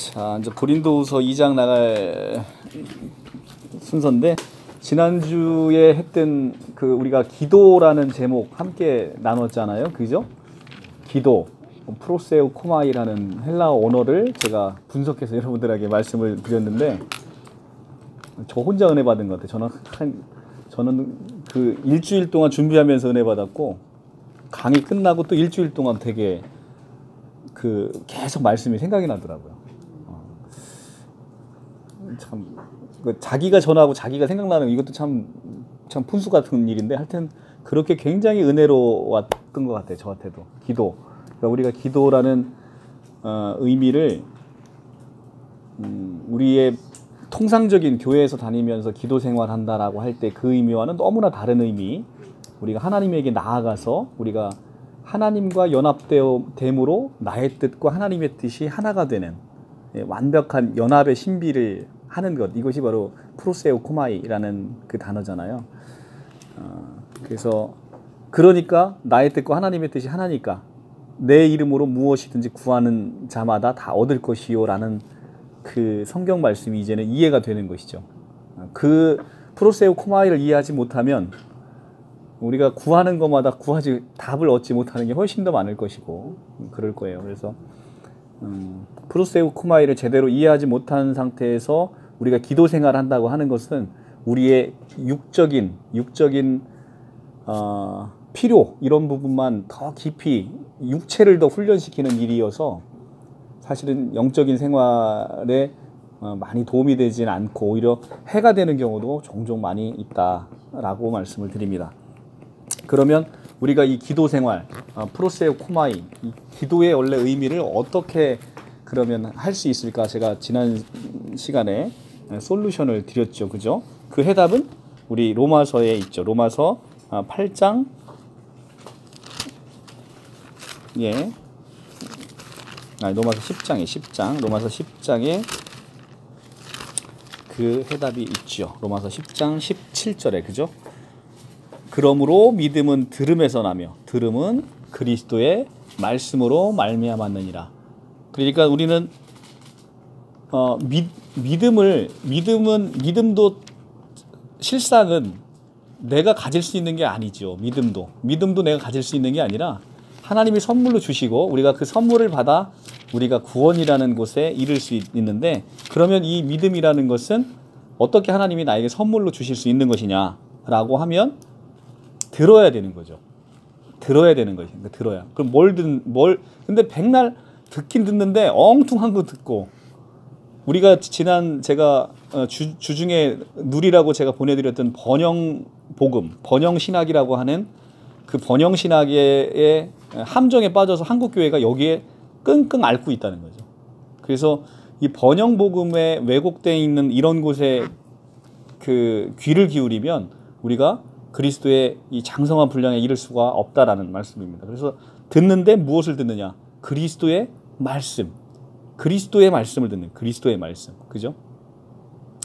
자, 이제 고린도후서 2장 나갈 순서인데, 지난주에 했던 그 우리가 기도라는 제목 함께 나눴잖아요. 그죠? 기도, 프로세우 코마이라는 헬라어 언어를 제가 분석해서 여러분들에게 말씀을 드렸는데, 저 혼자 은혜 받은 것 같아요. 저는 그 일주일 동안 준비하면서 은혜 받았고, 강의 끝나고 또 일주일 동안 되게 계속 말씀이 생각이 나더라고요. 참 자기가 전하고 자기가 생각나는 이것도 참 푼수 같은 일인데, 하여튼 그렇게 굉장히 은혜로웠던 것 같아요. 저한테도 기도. 그러니까 우리가 기도라는 의미를 우리의 통상적인 교회에서 다니면서 기도 생활한다라고 할 때 그 의미와는 너무나 다른 의미. 우리가 하나님에게 나아가서 우리가 하나님과 연합됨으로 나의 뜻과 하나님의 뜻이 하나가 되는 완벽한 연합의 신비를 하는 것, 이것이 바로 프로세우 코마이라는 그 단어잖아요. 그러니까 나의 뜻과 하나님의 뜻이 하나니까 내 이름으로 무엇이든지 구하는 자마다 다 얻을 것이요 라는 그 성경 말씀이 이제는 이해가 되는 것이죠. 그 프로세우 코마이를 이해하지 못하면 우리가 구하는 것마다 답을 얻지 못하는 게 훨씬 더 많을 것이고 그럴 거예요. 그래서 프로세우 코마이를 제대로 이해하지 못한 상태에서 우리가 기도 생활을 한다고 하는 것은 우리의 육적인 필요, 이런 부분만 더 깊이 육체를 더 훈련시키는 일이어서 사실은 영적인 생활에 많이 도움이 되지는 않고 오히려 해가 되는 경우도 종종 많이 있다라고 말씀을 드립니다. 그러면 우리가 이 기도 생활, 프로세우 코마이, 이 기도의 원래 의미를 어떻게 그러면 할 수 있을까? 제가 지난 시간에 솔루션을 드렸죠. 그죠? 그 해답은 우리 로마서에 있죠. 로마서 8장, 로마서 10장, 로마서 10장에 그 해답이 있죠. 로마서 10장 17절에, 그죠? 그러므로 믿음은 들음에서 나며 들음은 그리스도의 말씀으로 말미암았느니라. 그러니까 우리는 믿음도 실상은 내가 가질 수 있는 게 아니죠. 믿음도 내가 가질 수 있는 게 아니라 하나님이 선물로 주시고 우리가 그 선물을 받아 우리가 구원이라는 곳에 이를 수 있는데, 그러면 이 믿음이라는 것은 어떻게 하나님이 나에게 선물로 주실 수 있는 것이냐라고 하면 들어야 되는 거죠. 들어야 되는 것입니다. 들어야. 그럼 근데 백날 듣긴 듣는데 엉뚱한 거 듣고, 우리가 제가 주중에 누리라고 제가 보내드렸던 번영신학이라고 하는 그 번영신학의 함정에 빠져서 한국교회가 여기에 끙끙 앓고 있다는 거죠. 그래서 이 번영복음에 왜곡되어 있는 이런 곳에 그 귀를 기울이면 우리가 그리스도의 이 장성한 분량에 이를 수가 없다라는 말씀입니다. 그래서 듣는데 무엇을 듣느냐? 그리스도의 말씀을 듣는 그리스도의 말씀. 그죠?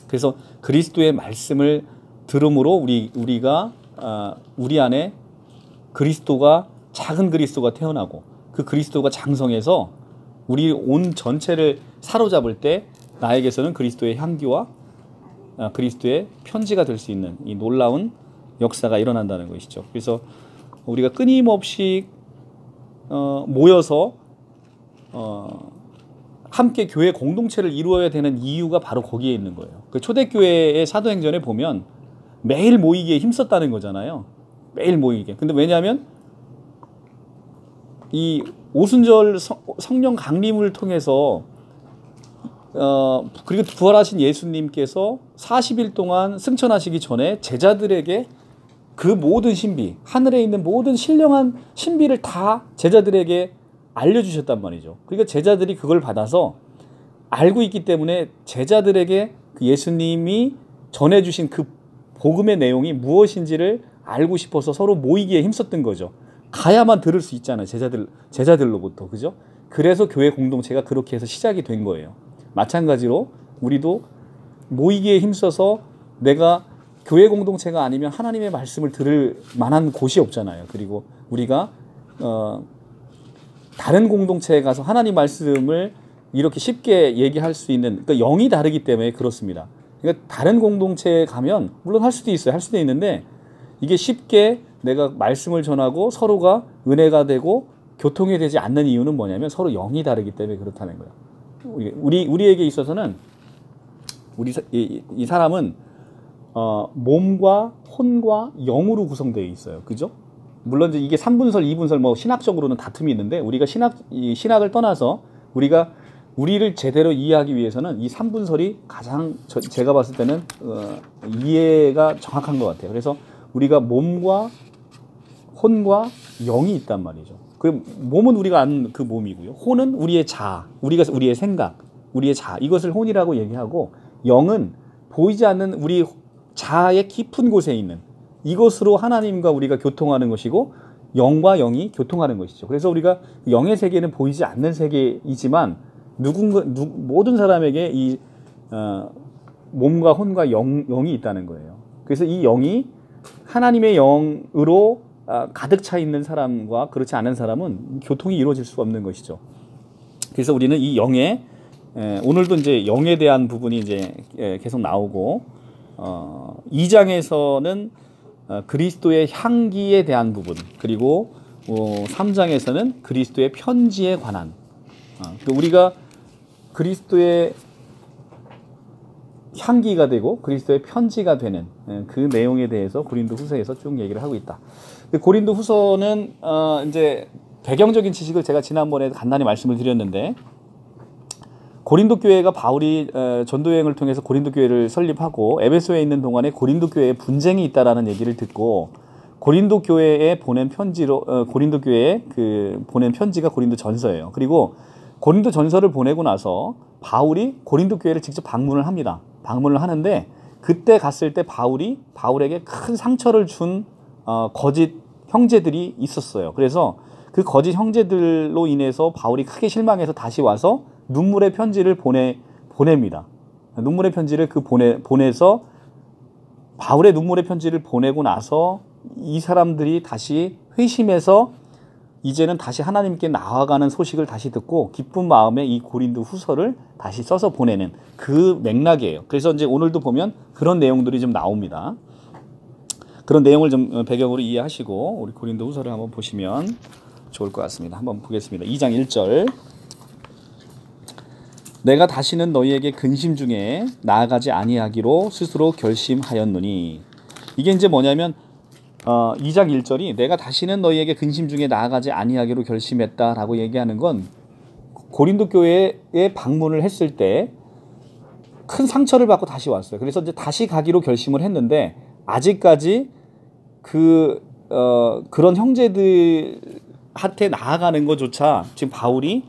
그래서 그리스도의 말씀을 들음으로 우리가 우리 안에 작은 그리스도가 태어나고 그 그리스도가 장성해서 우리 온 전체를 사로잡을 때 나에게서는 그리스도의 향기와 그리스도의 편지가 될 수 있는 이 놀라운 역사가 일어난다는 것이죠. 그래서 우리가 끊임없이 모여서 함께 교회 공동체를 이루어야 되는 이유가 바로 거기에 있는 거예요. 그 초대교회의 사도행전에 보면 매일 모이기에 힘썼다는 거잖아요. 매일 모이게. 근데 왜냐하면 이 오순절 성령 강림을 통해서 그리고 부활하신 예수님께서 40일 동안 승천하시기 전에 제자들에게 그 모든 신비, 하늘에 있는 모든 신령한 신비를 다 제자들에게 알려주셨단 말이죠. 그러니까 제자들이 그걸 받아서 알고 있기 때문에 제자들에게 그 예수님이 전해주신 그 복음의 내용이 무엇인지를 알고 싶어서 서로 모이기에 힘썼던 거죠. 가야만 들을 수 있잖아요. 제자들로부터. 그죠? 그래서 교회 공동체가 그렇게 해서 시작이 된 거예요. 마찬가지로 우리도 모이기에 힘써서 내가 교회 공동체가 아니면 하나님의 말씀을 들을 만한 곳이 없잖아요. 그리고 우리가 다른 공동체에 가서 하나님 말씀을 이렇게 쉽게 얘기할 수 있는, 그러니까 영이 다르기 때문에 그렇습니다. 그러니까 다른 공동체에 가면 물론 할 수도 있어요. 할 수도 있는데 이게 쉽게 내가 말씀을 전하고 서로가 은혜가 되고 교통이 되지 않는 이유는 뭐냐면 서로 영이 다르기 때문에 그렇다는 거예요. 우리에게 있어서는 이 사람은 몸과 혼과 영으로 구성되어 있어요. 그죠? 물론 이제 이게 3분설, 2분설 뭐 신학적으로는 다툼이 있는데 우리가 신학을 떠나서 우리를 제대로 이해하기 위해서는 이 3분설이 가장 제가 봤을 때는 이해가 정확한 것 같아요. 그래서 우리가 몸과 혼과 영이 있단 말이죠. 그 몸은 우리가 아는 그 몸이고요. 혼은 우리의 자아, 우리의 생각, 우리의 자아, 이것을 혼이라고 얘기하고, 영은 보이지 않는 우리 자아의 깊은 곳에 있는 이것으로 하나님과 우리가 교통하는 것이고, 영과 영이 교통하는 것이죠. 그래서 우리가 영의 세계는 보이지 않는 세계이지만 모든 사람에게 이 몸과 혼과 영이 있다는 거예요. 그래서 이 영이 하나님의 영으로 가득 차 있는 사람과 그렇지 않은 사람은 교통이 이루어질 수가 없는 것이죠. 그래서 우리는 이 영에 오늘도 이제 영에 대한 부분이 이제 계속 나오고 2장에서는 그리스도의 향기에 대한 부분, 그리고 3장에서는 그리스도의 편지에 관한 우리가 그리스도의 향기가 되고 그리스도의 편지가 되는 그 내용에 대해서 고린도후서에서 쭉 얘기를 하고 있다. 고린도후서는 이제 배경적인 지식을 제가 지난번에 간단히 말씀을 드렸는데, 고린도 교회가 바울이 전도 여행을 통해서 고린도 교회를 설립하고 에베소에 있는 동안에 고린도 교회에 분쟁이 있다라는 얘기를 듣고 고린도 교회에 보낸 편지로 고린도 교회에 보낸 편지가 고린도 전서예요. 그리고 고린도 전서를 보내고 나서 바울이 고린도 교회를 직접 방문을 합니다. 방문을 하는데 그때 갔을 때 바울에게 큰 상처를 준 거짓 형제들이 있었어요. 그래서 그 거짓 형제들로 인해서 바울이 크게 실망해서 다시 와서 눈물의 편지를 보냅니다. 눈물의 편지를 보내서 바울의 눈물의 편지를 보내고 나서 이 사람들이 다시 회심해서 이제는 다시 하나님께 나아가는 소식을 다시 듣고 기쁜 마음에 이 고린도 후서를 다시 써서 보내는 그 맥락이에요. 그래서 이제 오늘도 보면 그런 내용들이 좀 나옵니다. 그런 내용을 좀 배경으로 이해하시고 우리 고린도 후서를 한번 보시면 좋을 것 같습니다. 한번 보겠습니다. 2장 1절. 내가 다시는 너희에게 근심 중에 나아가지 아니하기로 스스로 결심하였노니. 이게 이제 뭐냐면 2장 1절이 내가 다시는 너희에게 근심 중에 나아가지 아니하기로 결심했다라고 얘기하는 건 고린도 교회에 방문을 했을 때 큰 상처를 받고 다시 왔어요. 그래서 이제 다시 가기로 결심을 했는데 아직까지 그런 형제들한테 나아가는 것조차 지금 바울이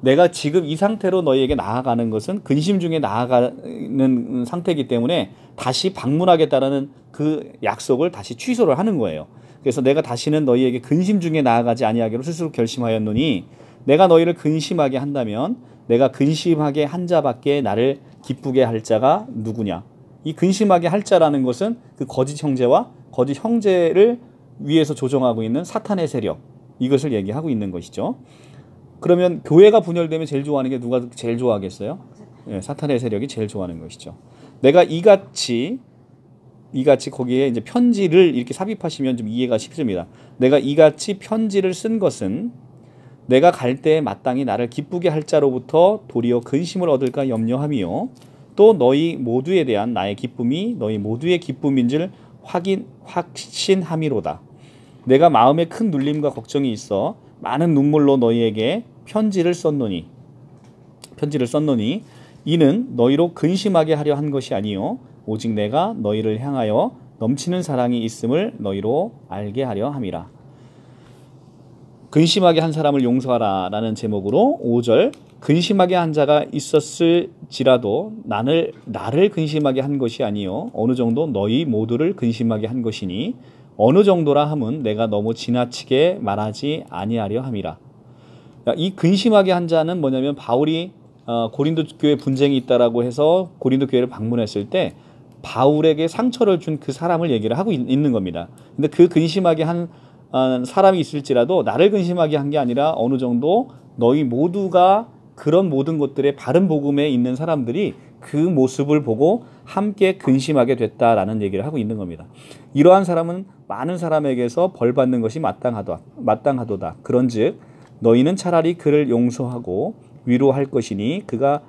내가 지금 이 상태로 너희에게 나아가는 것은 근심 중에 나아가는 상태이기 때문에 다시 방문하겠다라는 그 약속을 다시 취소를 하는 거예요. 그래서 내가 다시는 너희에게 근심 중에 나아가지 아니하기로 스스로 결심하였노니 내가 너희를 근심하게 한다면 내가 근심하게 한 자밖에 나를 기쁘게 할 자가 누구냐. 이 근심하게 할 자라는 것은 그 거짓 형제와 거짓 형제를 위해서 조종하고 있는 사탄의 세력, 이것을 얘기하고 있는 것이죠. 그러면 교회가 분열되면 제일 좋아하는 게 누가 제일 좋아하겠어요? 네, 사탄의 세력이 제일 좋아하는 것이죠. 내가 이같이 거기에 이제 편지를 이렇게 삽입하시면 좀 이해가 쉽습니다. 내가 이같이 편지를 쓴 것은 내가 갈 때에 마땅히 나를 기쁘게 할 자로부터 도리어 근심을 얻을까 염려함이요 또 너희 모두에 대한 나의 기쁨이 너희 모두의 기쁨인 줄 확신함이로다. 내가 마음에 큰 눌림과 걱정이 있어 많은 눈물로 너희에게 편지를 썼노니 이는 너희로 근심하게 하려 한 것이 아니요 오직 내가 너희를 향하여 넘치는 사랑이 있음을 너희로 알게 하려 함이라. 근심하게 한 사람을 용서하라 라는 제목으로 5절. 근심하게 한 자가 있었을지라도 나를 근심하게 한 것이 아니요 어느 정도 너희 모두를 근심하게 한 것이니 어느 정도라 함은 내가 너무 지나치게 말하지 아니하려 함이라. 이 근심하게 한 자는 뭐냐면 바울이 고린도 교회 분쟁이 있다라고 해서 고린도 교회를 방문했을 때 바울에게 상처를 준 그 사람을 얘기를 하고 있는 겁니다. 근데 그 근심하게 한 사람이 있을지라도 나를 근심하게 한 게 아니라 어느 정도 너희 모두가 그런 모든 것들의 바른 복음에 있는 사람들이 그 모습을 보고 함께 근심하게 됐다라는 얘기를 하고 있는 겁니다. 이러한 사람은 많은 사람에게서 벌 받는 것이 마땅하도다. 그런즉 너희는 차라리 그를 용서하고 위로할 것이니 그가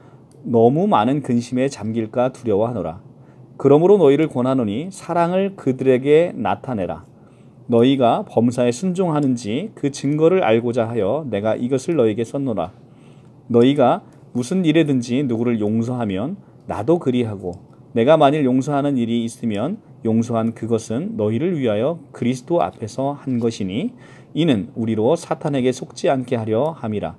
너무 많은 근심에 잠길까 두려워하노라. 그러므로 너희를 권하노니 사랑을 그들에게 나타내라. 너희가 범사에 순종하는지 그 증거를 알고자 하여 내가 이것을 너희에게 썼노라. 너희가 무슨 일에든지 누구를 용서하면 나도 그리하고 내가 만일 용서하는 일이 있으면 용서한 그것은 너희를 위하여 그리스도 앞에서 한 것이니 이는 우리로 사탄에게 속지 않게 하려 함이라.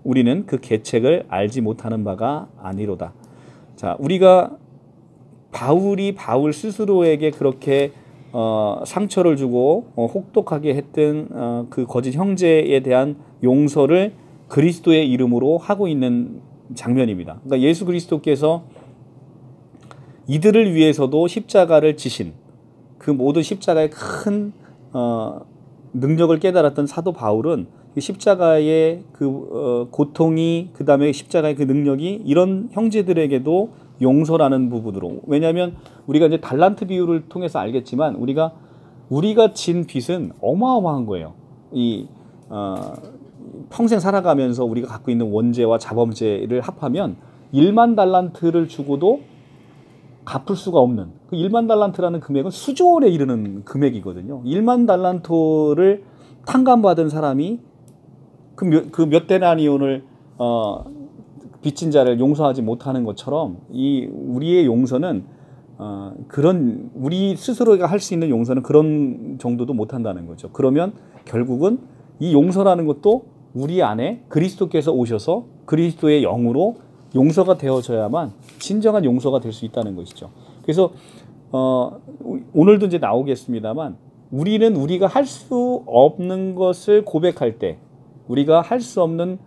우리는 그 계책을 알지 못하는 바가 아니로다. 자, 우리가 바울이 바울 스스로에게 그렇게 상처를 주고 혹독하게 했던 그 거짓 형제에 대한 용서를 그리스도의 이름으로 하고 있는 장면입니다. 그러니까 예수 그리스도께서 이들을 위해서도 십자가를 지신 그 모든 십자가의 큰 능력을 깨달았던 사도 바울은 십자가의 그 고통이 그 다음에 십자가의 그 능력이 이런 형제들에게도 용서라는 부분으로, 왜냐하면 우리가 이제 달란트 비유를 통해서 알겠지만 우리가 진 빚은 어마어마한 거예요. 평생 살아가면서 우리가 갖고 있는 원죄와 자범죄를 합하면 1만 달란트를 주고도 갚을 수가 없는, 그 1만 달란트라는 금액은 수조 원에 이르는 금액이거든요. 1만 달란트를 탕감받은 사람이 그 몇 데나리온을 빚진 자를 용서하지 못하는 것처럼 우리의 용서는 그런 우리 스스로가 할 수 있는 용서는 그런 정도도 못한다는 거죠. 그러면 결국은 이 용서라는 것도 우리 안에 그리스도께서 오셔서 그리스도의 영으로 용서가 되어져야만 진정한 용서가 될 수 있다는 것이죠. 그래서 오늘도 이제 나오겠습니다만 우리는 우리가 할 수 없는 것을 고백할 때, 우리가 할 수 없는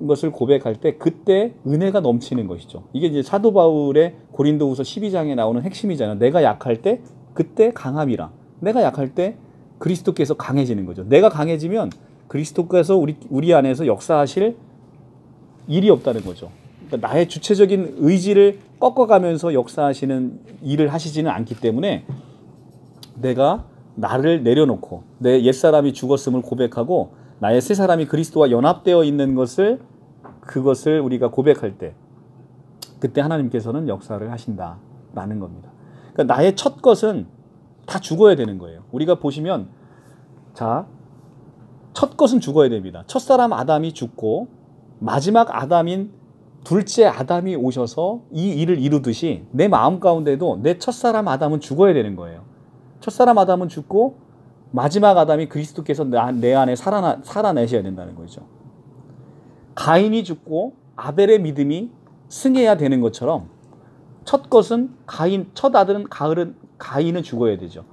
것을 고백할 때 그때 은혜가 넘치는 것이죠. 이게 이제 사도 바울의 고린도후서 12장에 나오는 핵심이잖아요. 내가 약할 때 그때 강함이라. 내가 약할 때 그리스도께서 강해지는 거죠. 내가 강해지면 그리스도께서 우리 안에서 역사하실 일이 없다는 거죠. 그러니까 나의 주체적인 의지를 꺾어가면서 역사하시는 일을 하시지는 않기 때문에 내가 나를 내려놓고 내 옛사람이 죽었음을 고백하고 나의 새 사람이 그리스도와 연합되어 있는 그것을 우리가 고백할 때 그때 하나님께서는 역사를 하신다라는 겁니다. 그러니까 나의 첫 것은 다 죽어야 되는 거예요. 우리가 보시면 첫 것은 죽어야 됩니다. 첫사람 아담이 죽고 마지막 아담인 둘째 아담이 오셔서 이 일을 이루듯이 내 마음 가운데도 내 첫사람 아담은 죽어야 되는 거예요. 첫사람 아담은 죽고 마지막 아담이 그리스도께서 내 안에 살아내셔야 된다는 거죠. 가인이 죽고 아벨의 믿음이 승해야 되는 것처럼 첫 것은 첫 아들은 가인은 죽어야 되죠.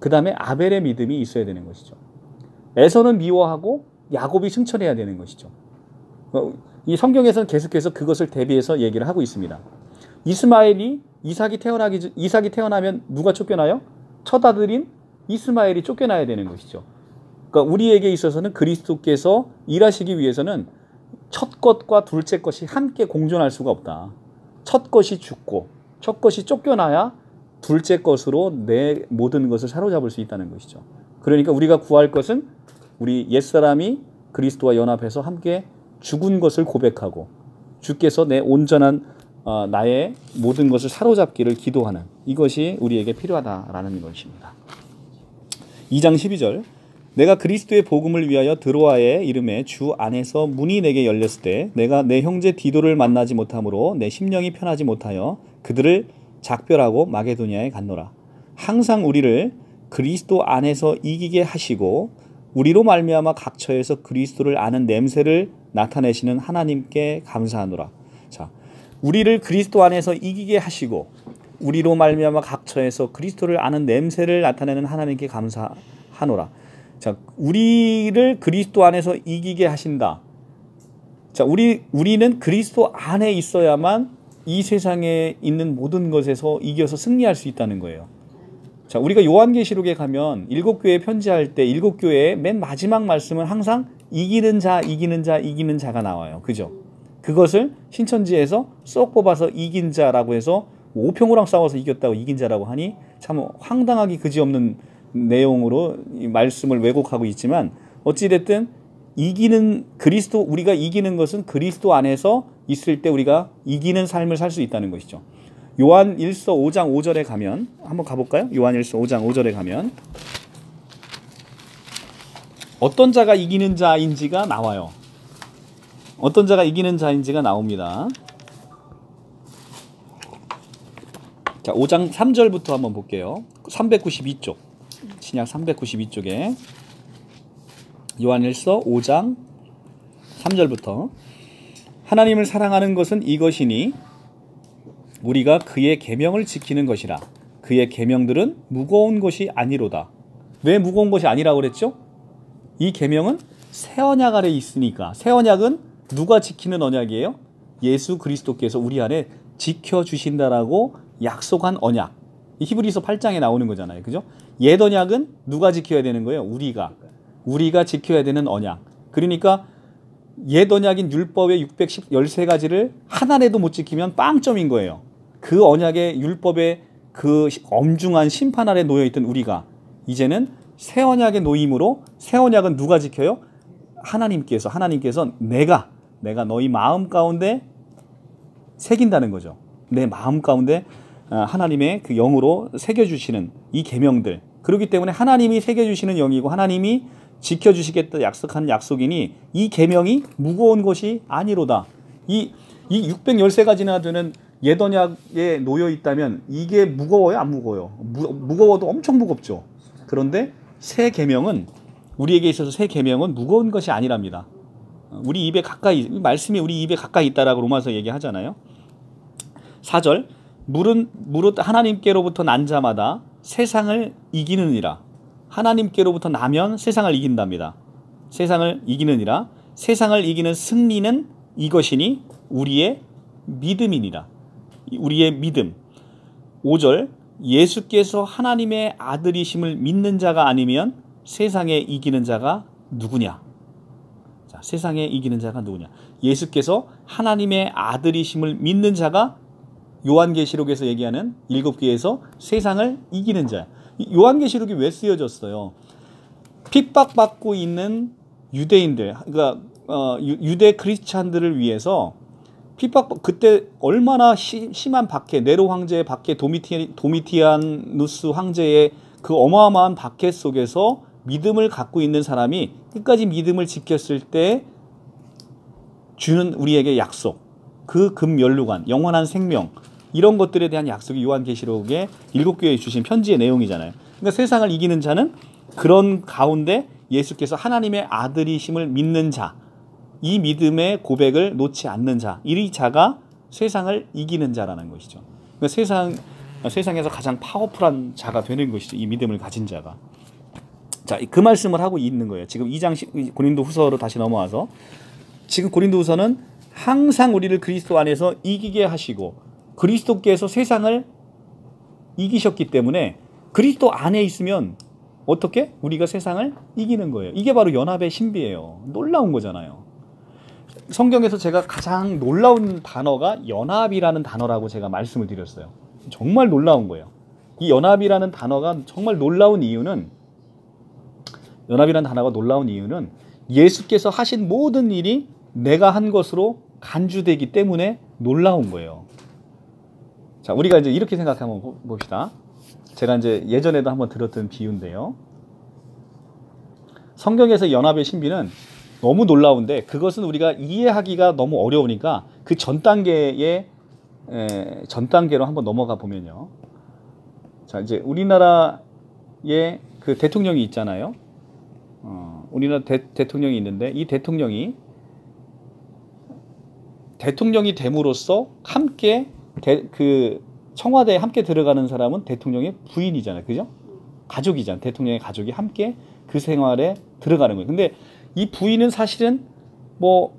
그 다음에 아벨의 믿음이 있어야 되는 것이죠. 에서는 미워하고 야곱이 승천해야 되는 것이죠. 이 성경에서는 계속해서 그것을 대비해서 얘기를 하고 있습니다. 이삭이 태어나면 누가 쫓겨나요? 첫 아들인 이스마엘이 쫓겨나야 되는 것이죠. 그러니까 우리에게 있어서는 그리스도께서 일하시기 위해서는 첫 것과 둘째 것이 함께 공존할 수가 없다. 첫 것이 죽고 첫 것이 쫓겨나야 둘째 것으로 내 모든 것을 사로잡을 수 있다는 것이죠. 그러니까 우리가 구할 것은 우리 옛사람이 그리스도와 연합해서 함께 죽은 것을 고백하고 주께서 내 온전한 나의 모든 것을 사로잡기를 기도하는 이것이 우리에게 필요하다라는 것입니다. 2장 12절 내가 그리스도의 복음을 위하여 드로아에 이름에 주 안에서 문이 내게 열렸을 때 내가 내 형제 디도를 만나지 못하므로 내 심령이 편하지 못하여 그들을 작별하고 마게도니아에 갔노라. 항상 우리를 그리스도 안에서 이기게 하시고 우리로 말미암아 각 처에서 그리스도를 아는 냄새를 나타내시는 하나님께 감사하노라. 자, 우리를 그리스도 안에서 이기게 하시고 우리로 말미암아 각 처에서 그리스도를 아는 냄새를 나타내는 하나님께 감사하노라. 자, 우리를 그리스도 안에서 이기게 하신다. 자, 우리는 그리스도 안에 있어야만 이 세상에 있는 모든 것에서 이겨서 승리할 수 있다는 거예요. 자, 우리가 요한계시록에 가면 7교회에 편지할 때 7교회의 맨 마지막 말씀은 항상 이기는 자가 나와요. 그죠? 그것을 신천지에서 쏙 뽑아서 이긴 자라고 해서 오평호랑 싸워서 이겼다고 이긴 자라고 하니 참 황당하기 그지없는 내용으로 이 말씀을 왜곡하고 있지만, 어찌됐든 이기는 그리스도, 우리가 이기는 것은 그리스도 안에서 있을 때 우리가 이기는 삶을 살 수 있다는 것이죠. 요한 1서 5장 5절에 가면 한번 가볼까요? 요한 1서 5장 5절에 가면 어떤 자가 이기는 자인지가 나와요. 어떤 자가 이기는 자인지가 나옵니다. 자, 5장 3절부터 한번 볼게요. 392쪽, 신약 392쪽에 요한일서 5장 3절부터 하나님을 사랑하는 것은 이것이니 우리가 그의 계명을 지키는 것이라. 그의 계명들은 무거운 것이 아니로다. 왜 무거운 것이 아니라고 그랬죠? 이 계명은 새 언약 아래 있으니까. 새 언약은 누가 지키는 언약이에요? 예수 그리스도께서 우리 안에 지켜주신다라고 약속한 언약. 히브리서 8장에 나오는 거잖아요. 그죠? 옛 언약은 누가 지켜야 되는 거예요? 우리가 지켜야 되는 언약. 그러니까 옛 언약인 율법의 613가지를 하나라도 못 지키면 빵점인 거예요. 그 언약의 율법의 그 엄중한 심판 아래 놓여있던 우리가 이제는 새 언약의 노임으로, 새 언약은 누가 지켜요? 하나님께서 내가 너희 마음 가운데 새긴다는 거죠. 내 마음 가운데 하나님의 그 영으로 새겨주시는 이 계명들. 그렇기 때문에 하나님이 새겨주시는 영이고 하나님이 지켜주시겠다 약속한 약속이니 이 계명이 무거운 것이 아니로다. 이 613가지나 되는 옛 언약에 놓여 있다면 이게 무거워요, 안 무거워요? 무거워도 엄청 무겁죠. 그런데 새 계명은, 우리에게 있어서 새 계명은 무거운 것이 아니랍니다. 우리 입에 가까이, 말씀이 우리 입에 가까이 있다라고 로마서 얘기하잖아요. 4절, 무릇 하나님께로부터 난 자마다 세상을 이기느니라. 하나님께로부터 나면 세상을 이긴답니다. 세상을 이기느니라. 세상을 이기는 승리는 이것이니 우리의 믿음이니라. 우리의 믿음. 5절, 예수께서 하나님의 아들이심을 믿는 자가 아니면 세상에 이기는 자가 누구냐? 자, 세상에 이기는 자가 누구냐? 예수께서 하나님의 아들이심을 믿는 자가 요한계시록에서 얘기하는 7개에서 세상을 이기는 자. 요한계시록이 왜 쓰여졌어요? 핍박받고 있는 유대인들, 그러니까 유대 크리스찬들을 위해서 그때 얼마나 심한 박해, 네로 황제의 박해, 도미티아누스 황제의 그 어마어마한 박해 속에서 믿음을 갖고 있는 사람이 끝까지 믿음을 지켰을 때 주는 우리에게 약속, 그 금면류관, 영원한 생명, 이런 것들에 대한 약속이 요한계시록의 7교회에 주신 편지의 내용이잖아요. 그러니까 세상을 이기는 자는 그런 가운데 예수께서 하나님의 아들이심을 믿는 자, 이 믿음의 고백을 놓지 않는 자, 이 자가 세상을 이기는 자라는 것이죠. 그러니까 세상에서 가장 파워풀한 자가 되는 것이죠. 이 믿음을 가진 자가. 자, 그 말씀을 하고 있는 거예요. 지금 2장 고린도후서로 다시 넘어와서, 지금 고린도후서는 항상 우리를 그리스도 안에서 이기게 하시고 그리스도께서 세상을 이기셨기 때문에 그리스도 안에 있으면 어떻게? 우리가 세상을 이기는 거예요. 이게 바로 연합의 신비예요. 놀라운 거잖아요. 성경에서 제가 가장 놀라운 단어가 연합이라는 단어라고 제가 말씀을 드렸어요. 정말 놀라운 거예요. 이 연합이라는 단어가 정말 놀라운 이유는, 예수께서 하신 모든 일이 내가 한 것으로 간주되기 때문에 놀라운 거예요. 자, 우리가 이제 이렇게 생각하면 봅시다. 제가 이제 예전에도 한번 들었던 비유인데요. 성경에서 연합의 신비는 너무 놀라운데 그것은 우리가 이해하기가 너무 어려우니까 그 전 단계로 한번 넘어가 보면요. 자, 이제 우리나라에 그 대통령이 있잖아요. 우리나라 대통령이 있는데 이 대통령이 됨으로써 함께 그 청와대에 함께 들어가는 사람은 대통령의 부인이잖아요. 그죠? 가족이잖아요. 대통령의 가족이 함께 그 생활에 들어가는 거예요. 근데 이 부인은 사실은 뭐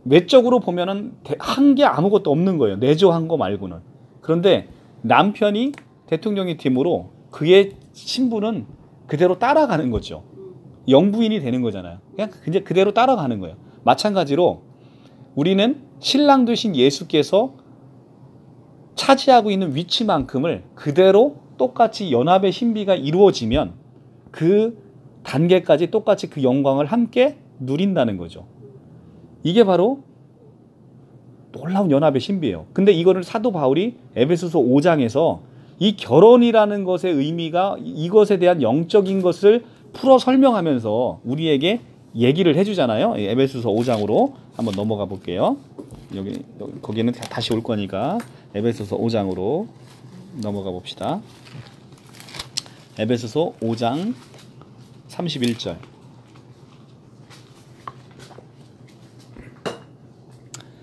외적으로 보면은 한 게 아무것도 없는 거예요. 내조한 거 말고는. 그런데 남편이 대통령이 됨으로 그의 신분은 그대로 따라가는 거죠. 영부인이 되는 거잖아요. 그냥 그대로 따라가는 거예요. 마찬가지로 우리는 신랑 되신 예수께서 차지하고 있는 위치만큼을 그대로 똑같이 연합의 신비가 이루어지면 그 단계까지 똑같이 그 영광을 함께 누린다는 거죠. 이게 바로 놀라운 연합의 신비예요. 근데 이거를 사도 바울이 에베소서 5장에서 이 결혼이라는 것의 의미가 이것에 대한 영적인 것을 풀어 설명하면서 우리에게 얘기를 해주잖아요. 에베소서 5장으로 한번 넘어가 볼게요. 거기는 다시 올 거니까 에베소서 5장으로 넘어가 봅시다. 에베소서 5장 31절.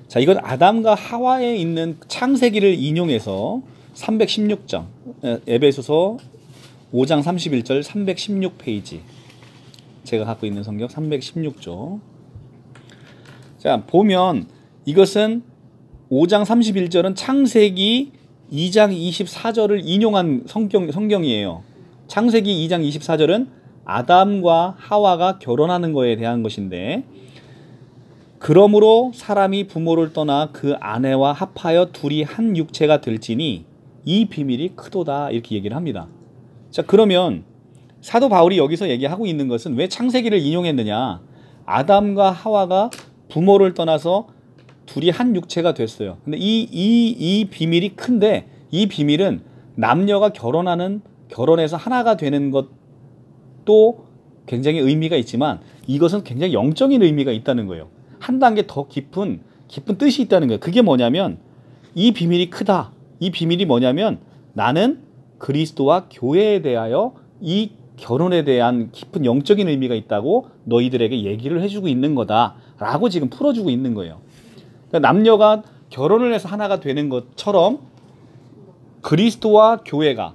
자, 이건 아담과 하와에 있는 창세기를 인용해서 316장, 에베소서 5장 31절 316페이지. 제가 갖고 있는 성경 316조. 자, 보면 이것은 5장 31절은 창세기 2장 24절을 인용한 성경이에요. 창세기 2장 24절은 아담과 하와가 결혼하는 거에 대한 것인데, 그러므로 사람이 부모를 떠나 그 아내와 합하여 둘이 한 육체가 될지니 이 비밀이 크도다, 이렇게 얘기를 합니다. 자, 그러면 사도 바울이 여기서 얘기하고 있는 것은 왜 창세기를 인용했느냐? 아담과 하와가 부모를 떠나서 둘이 한 육체가 됐어요. 근데 이 비밀이 큰데, 이 비밀은 남녀가 결혼해서 하나가 되는 것도 굉장히 의미가 있지만 이것은 굉장히 영적인 의미가 있다는 거예요. 한 단계 더 깊은 뜻이 있다는 거예요. 그게 뭐냐면 이 비밀이 크다. 이 비밀이 뭐냐면 나는 그리스도와 교회에 대하여 이 결혼에 대한 깊은 영적인 의미가 있다고 너희들에게 얘기를 해주고 있는 거다라고 지금 풀어주고 있는 거예요. 그러니까 남녀가 결혼을 해서 하나가 되는 것처럼 그리스도와 교회가,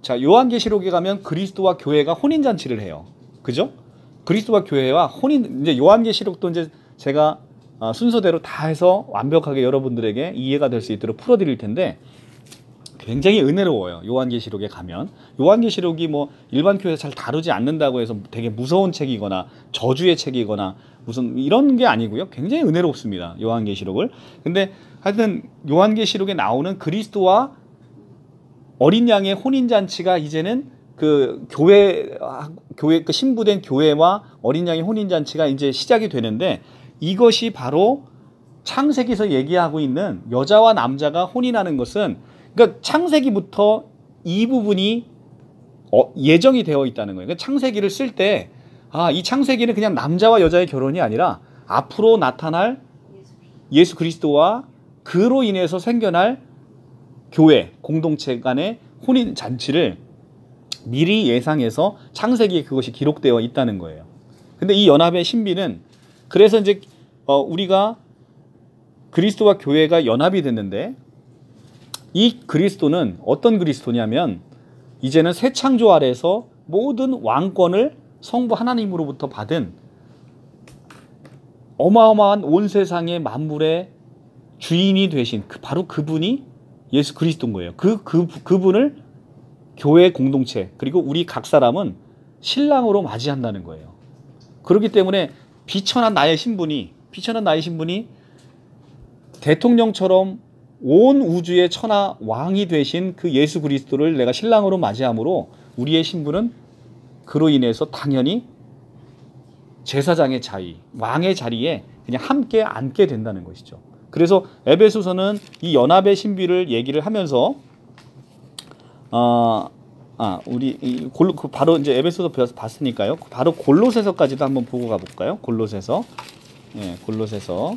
자, 요한계시록에 가면 그리스도와 교회가 혼인잔치를 해요. 그죠? 그리스도와 교회와 이제 요한계시록도 이제 제가 순서대로 다 해서 완벽하게 여러분들에게 이해가 될 수 있도록 풀어드릴 텐데 굉장히 은혜로워요. 요한계시록에 가면. 요한계시록이 뭐 일반 교회에서 잘 다루지 않는다고 해서 되게 무서운 책이거나 저주의 책이거나 무슨 이런 게 아니고요. 굉장히 은혜롭습니다. 요한계시록을. 근데 하여튼 요한계시록에 나오는 그리스도와 어린 양의 혼인잔치가 이제는 그 교회 그 신부된 교회와 어린 양의 혼인잔치가 이제 시작이 되는데, 이것이 바로 창세기에서 얘기하고 있는 여자와 남자가 혼인하는 것은, 그러니까 창세기부터 이 부분이 예정이 되어 있다는 거예요. 그러니까 창세기를 쓸 때 이 창세기는 그냥 남자와 여자의 결혼이 아니라 앞으로 나타날 예수 그리스도와 그로 인해서 생겨날 교회 공동체 간의 혼인 잔치를 미리 예상해서 창세기에 그것이 기록되어 있다는 거예요. 근데 이 연합의 신비는, 그래서 이제 우리가 그리스도와 교회가 연합이 됐는데, 이 그리스도는 어떤 그리스도냐면 이제는 새 창조 아래에서 모든 왕권을 성부 하나님으로부터 받은 어마어마한 온 세상의 만물의 주인이 되신 바로 그분이 예수 그리스도인 거예요. 그분을 교회 공동체 그리고 우리 각 사람은 신랑으로 맞이한다는 거예요. 그렇기 때문에 비천한 나의 신분이 대통령처럼 온 우주의 천하 왕이 되신 그 예수 그리스도를 내가 신랑으로 맞이함으로 우리의 신분은 그로 인해서 당연히 제사장의 자리, 왕의 자리에 그냥 함께 앉게 된다는 것이죠. 그래서 에베소서는 이 연합의 신비를 얘기를 하면서 우리 바로 이제 에베소서 봤으니까요. 바로 골로새서까지도 한번 보고 가볼까요? 골로새서. 예, 골로새서.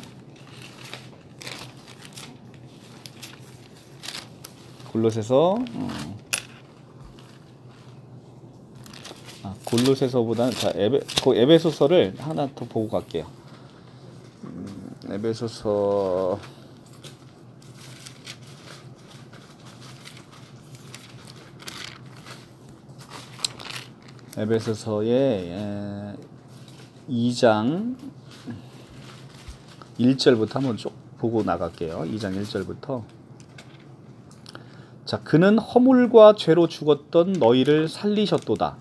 골로새서보다는 에베소서를 하나 더 보고 갈게요. 에베소서의 2장 1절부터 한번 쭉 보고 나갈게요. 2장 1절부터. 자, 그는 허물과 죄로 죽었던 너희를 살리셨도다.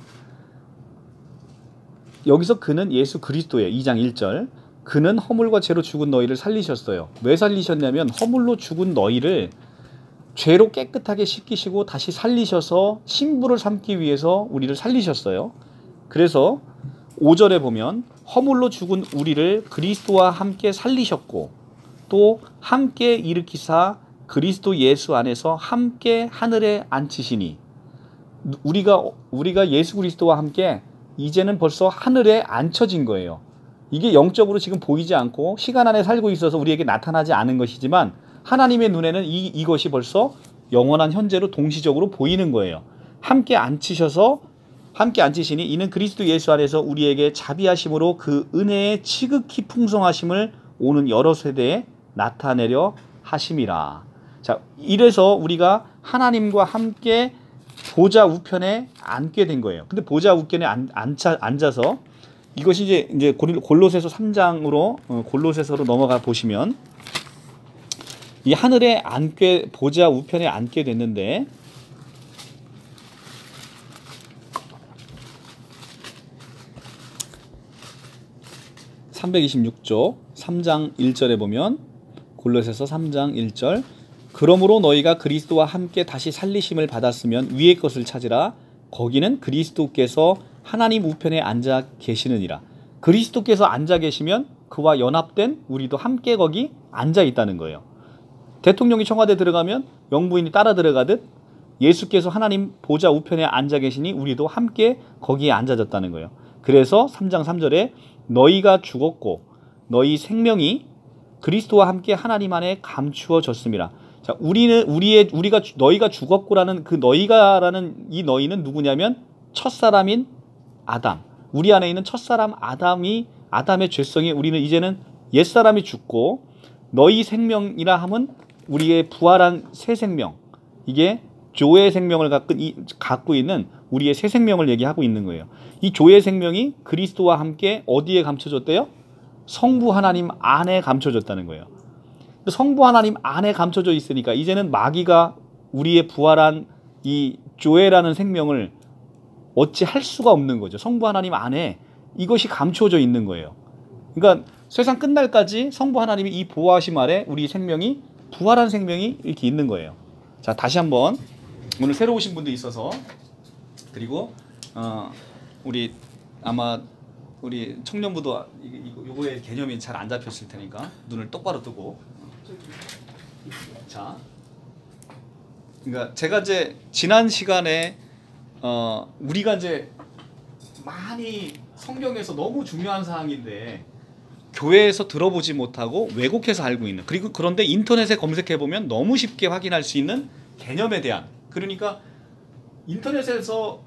여기서 그는 예수 그리스도예요. 2장 1절. 그는 허물과 죄로 죽은 너희를 살리셨어요. 왜 살리셨냐면 허물로 죽은 너희를 죄로 깨끗하게 씻기시고 다시 살리셔서 신부를 삼기 위해서 우리를 살리셨어요. 그래서 5절에 보면 허물로 죽은 우리를 그리스도와 함께 살리셨고 또 함께 일으키사 그리스도 예수 안에서 함께 하늘에 앉히시니 우리가 예수 그리스도와 함께 이제는 벌써 하늘에 앉혀진 거예요. 이게 영적으로 지금 보이지 않고 시간 안에 살고 있어서 우리에게 나타나지 않은 것이지만 하나님의 눈에는 이것이 벌써 영원한 현재로 동시적으로 보이는 거예요. 함께 앉히시니 이는 그리스도 예수 안에서 우리에게 자비하심으로 그 은혜의 지극히 풍성하심을 오는 여러 세대에 나타내려 하심이라. 자, 이래서 우리가 하나님과 함께 보좌 우편에 앉게 된 거예요. 근데 보좌 우편에 앉아서 이것이 이제 골로새서 3장으로 골로새서로 넘어가 보시면 이 하늘에 보좌 우편에 앉게 됐는데 (326조) 3장 1절에 보면 골로새서 3장 1절 그러므로 너희가 그리스도와 함께 다시 살리심을 받았으면 위의 것을 찾으라. 거기는 그리스도께서 하나님 우편에 앉아 계시느니라. 그리스도께서 앉아 계시면 그와 연합된 우리도 함께 거기 앉아 있다는 거예요. 대통령이 청와대 들어가면 영부인이 따라 들어가듯 예수께서 하나님 보좌 우편에 앉아 계시니 우리도 함께 거기에 앉아졌다는 거예요. 그래서 3장 3절에 너희가 죽었고 너희 생명이 그리스도와 함께 하나님 안에 감추어졌음이라. 자, 너희가 죽었고라는 그 너희가라는 이 너희는 누구냐면 첫사람인 아담. 우리 안에 있는 첫사람 아담의 죄성이 우리는 이제는 옛사람이 죽고 너희 생명이라 함은 우리의 부활한 새 생명. 이게 조의 생명을 갖고 있는 우리의 새 생명을 얘기하고 있는 거예요. 이 조의 생명이 그리스도와 함께 어디에 감춰졌대요? 성부 하나님 안에 감춰졌다는 거예요. 성부 하나님 안에 감춰져 있으니까 이제는 마귀가 우리의 부활한 이 조회라는 생명을 어찌 할 수가 없는 거죠. 성부 하나님 안에 이것이 감춰져 있는 거예요. 그러니까 세상 끝날까지 성부 하나님이 이 보호하심 아래 우리 생명이 부활한 생명이 이렇게 있는 거예요. 자, 다시 한번 오늘 새로 오신 분도 있어서 그리고 우리 아마 우리 청년부도 요거의 개념이 잘 안 잡혔을 테니까 눈을 똑바로 뜨고 자, 그러니까 제가 이제 지난 시간에 우리가 이제 많이 성경에서 너무 중요한 사항인데 교회에서 들어보지 못하고 왜곡해서 알고 있는 그런데 인터넷에 검색해 보면 너무 쉽게 확인할 수 있는 개념에 대한 그러니까 인터넷에서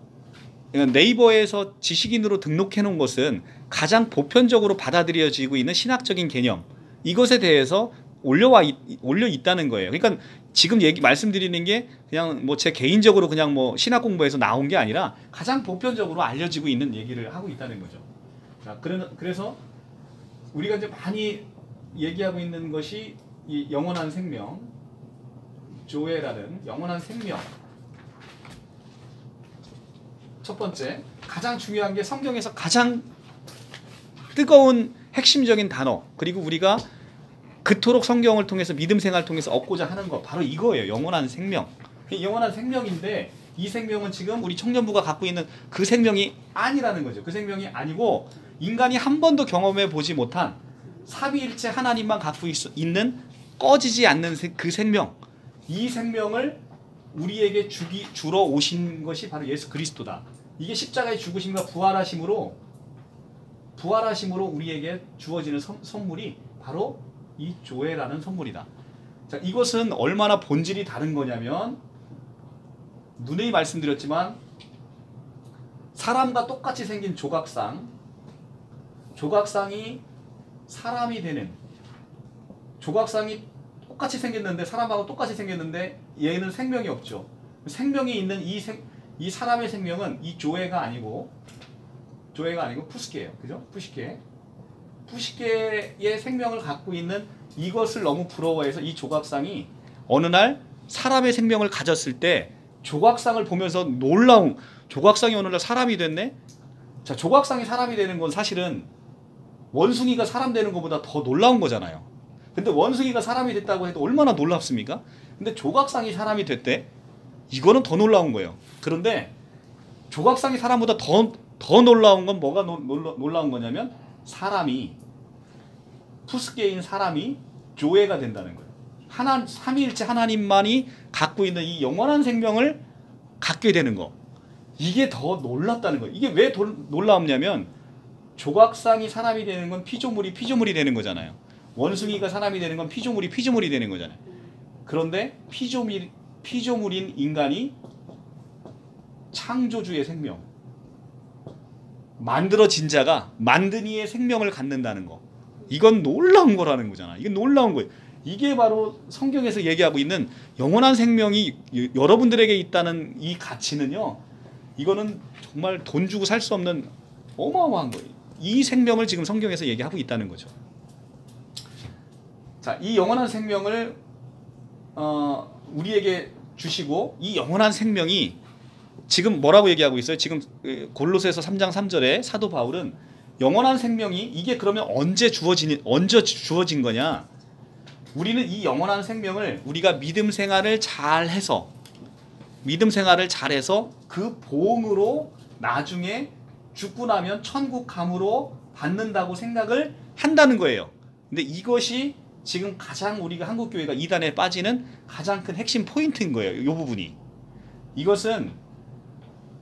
네이버에서 지식인으로 등록해 놓은 것은 가장 보편적으로 받아들여지고 있는 신학적인 개념 이것에 대해서 올려 있다는 거예요. 그러니까 지금 말씀드리는 게 그냥 뭐 제 개인적으로 그냥 뭐 신학 공부에서 나온 게 아니라 가장 보편적으로 알려지고 있는 얘기를 하고 있다는 거죠. 자, 그래서 우리가 이제 많이 얘기하고 있는 것이 이 영원한 생명, 조회라는 영원한 생명. 첫 번째, 가장 중요한 게 성경에서 가장 뜨거운 핵심적인 단어 그리고 우리가 그토록 성경을 통해서 믿음 생활을 통해서 얻고자 하는 거 바로 이거예요. 영원한 생명. 영원한 생명인데 이 생명은 지금 우리 청년부가 갖고 있는 그 생명이 아니라는 거죠. 그 생명이 아니고 인간이 한 번도 경험해 보지 못한 삼위일체 하나님만 갖고 있는 꺼지지 않는 그 생명. 이 생명을 우리에게 주러 오신 것이 바로 예수 그리스도다. 이게 십자가의 죽으심과 부활하심으로 우리에게 주어지는 선물이 바로 이 조회라는 선물이다. 자, 이것은 얼마나 본질이 다른 거냐면 누누이 말씀드렸지만 사람과 똑같이 생긴 조각상이 사람이 되는 조각상이 똑같이 생겼는데 사람하고 똑같이 생겼는데 얘는 생명이 없죠. 생명이 있는 이 사람의 생명은 이 조회가 아니고 푸시케예요. 그죠? 푸시케의 생명을 갖고 있는 이것을 너무 부러워해서 이 조각상이 어느 날 사람의 생명을 가졌을 때 조각상을 보면서 놀라운 조각상이 어느 날 사람이 됐네? 자, 조각상이 사람이 되는 건 사실은 원숭이가 사람 되는 것보다 더 놀라운 거잖아요. 근데 원숭이가 사람이 됐다고 해도 얼마나 놀랍습니까? 근데 조각상이 사람이 됐대? 이거는 더 놀라운 거예요. 그런데 조각상이 사람보다 더 놀라운 건 뭐가 놀라운 거냐면 사람이 푸스게인 사람이 조회가 된다는 거예요. 삼위일체 하나님만이 갖고 있는 이 영원한 생명을 갖게 되는 거. 이게 더 놀랍다는 거예요. 이게 왜 놀랍냐면 조각상이 사람이 되는 건 피조물이 되는 거잖아요. 원숭이가 사람이 되는 건 피조물이 되는 거잖아요. 그런데 피조물인 인간이 창조주의 생명, 만들어진 자가 만든 이의 생명을 갖는다는 거. 이건 놀라운 거라는 거잖아. 이게 놀라운 거예요. 이게 바로 성경에서 얘기하고 있는 영원한 생명이 여러분들에게 있다는 이 가치는요. 이거는 정말 돈 주고 살 수 없는 어마어마한 거예요. 이 생명을 지금 성경에서 얘기하고 있다는 거죠. 자, 이 영원한 생명을 우리에게 주시고 이 영원한 생명이 지금 뭐라고 얘기하고 있어요? 지금 골로새서 3장 3절에 사도 바울은 영원한 생명이 이게 그러면 언제 주어진 거냐? 우리는 이 영원한 생명을 우리가 믿음 생활을 잘해서 그 보응으로 나중에 죽고 나면 천국 감으로 받는다고 생각을 한다는 거예요. 근데 이것이 지금 가장 우리가 한국교회가 이단에 빠지는 가장 큰 핵심 포인트인 거예요. 이 부분이. 이것은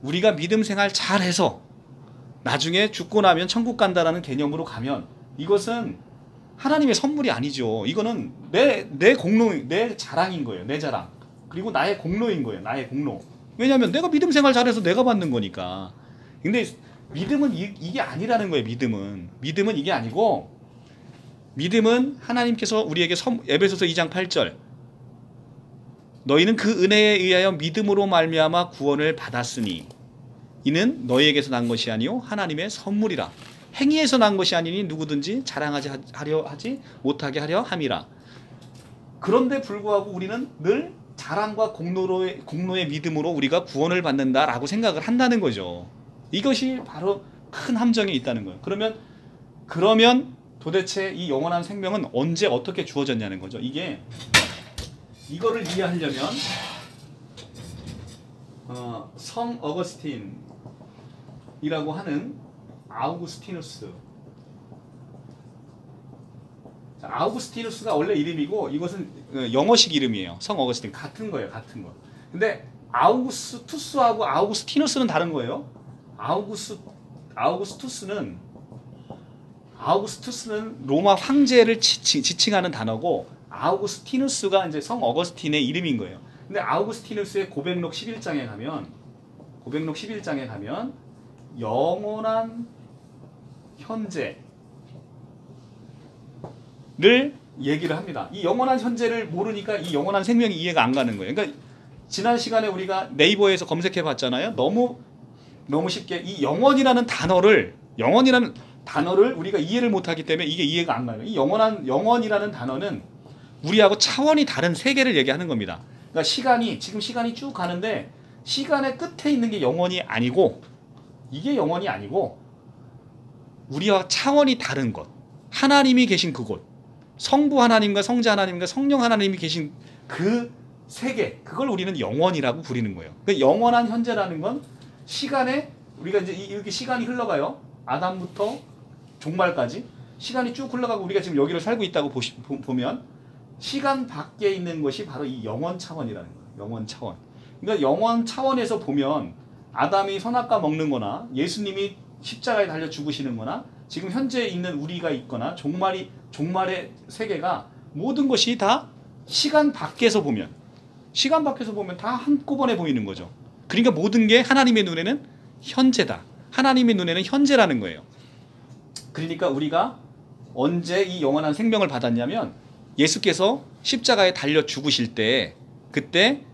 우리가 믿음 생활 잘해서 나중에 죽고 나면 천국 간다라는 개념으로 가면 이것은 하나님의 선물이 아니죠. 이거는 내 공로, 내 자랑인 거예요. 내 자랑. 그리고 나의 공로인 거예요. 나의 공로. 왜냐하면 내가 믿음 생활 잘해서 내가 받는 거니까. 근데 믿음은 이게 아니라는 거예요. 믿음은 이게 아니고, 믿음은 하나님께서 우리에게 에베소서 2장 8절 너희는 그 은혜에 의하여 믿음으로 말미암아 구원을 받았으니 이는 너희에게서 난 것이 아니요 하나님의 선물이라. 행위에서 난 것이 아니니 누구든지 자랑하지 하지 못하게 하려 함이라. 그런데 불구하고 우리는 늘 자랑과 공로의 믿음으로 우리가 구원을 받는다라고 생각을 한다는 거죠. 이것이 바로 큰 함정에 있다는 거예요. 그러면 도대체 이 영원한 생명은 언제 어떻게 주어졌냐는 거죠. 이거를 이해하려면 성 어거스틴이라고 하는 아우구스티누스. 아우구스티누스가 원래 이름이고 이것은 영어식 이름이에요. 성 어거스틴 같은 거예요. 같은 거. 근데 아우구스투스하고 아우구스티누스는 다른 거예요. 아우구스투스는 로마 황제를 지칭하는 단어고 아우구스티누스가 이제 성 어거스틴의 이름인 거예요. 근데 아우구스티누스의 고백록 11장에 가면 영원한 현재를 얘기를 합니다. 이 영원한 현재를 모르니까 이 영원한 생명이 이해가 안 가는 거예요. 그러니까 지난 시간에 우리가 네이버에서 검색해 봤잖아요. 너무 쉽게 이 영원이라는 단어를 우리가 이해를 못하기 때문에 이게 이해가 안 가요. 이 영원이라는 단어는 우리하고 차원이 다른 세계를 얘기하는 겁니다. 그러니까 지금 시간이 쭉 가는데 시간의 끝에 있는 게 영원이 아니고, 이게 영원이 아니고 우리와 차원이 다른 것, 하나님이 계신 그곳, 성부 하나님과 성자 하나님과 성령 하나님이 계신 그 세계, 그걸 우리는 영원이라고 부르는 거예요. 그 영원한 현재라는 건 시간에 우리가 이제 이렇게 시간이 흘러가요. 아담부터 종말까지 시간이 쭉 흘러가고 우리가 지금 여기를 살고 있다고 보면 시간 밖에 있는 것이 바로 이 영원 차원이라는 거예요. 영원 차원. 그러니까 영원 차원에서 보면 아담이 선악과 먹는 거나 예수님이 십자가에 달려 죽으시는 거나 지금 현재 있는 우리가 있거나 종말의 세계가 모든 것이 다 시간 밖에서 보면 다 한꺼번에 보이는 거죠. 그러니까 모든 게 하나님의 눈에는 현재다. 하나님의 눈에는 현재라는 거예요. 그러니까 우리가 언제 이 영원한 생명을 받았냐면 예수께서 십자가에 달려 죽으실 때, 그때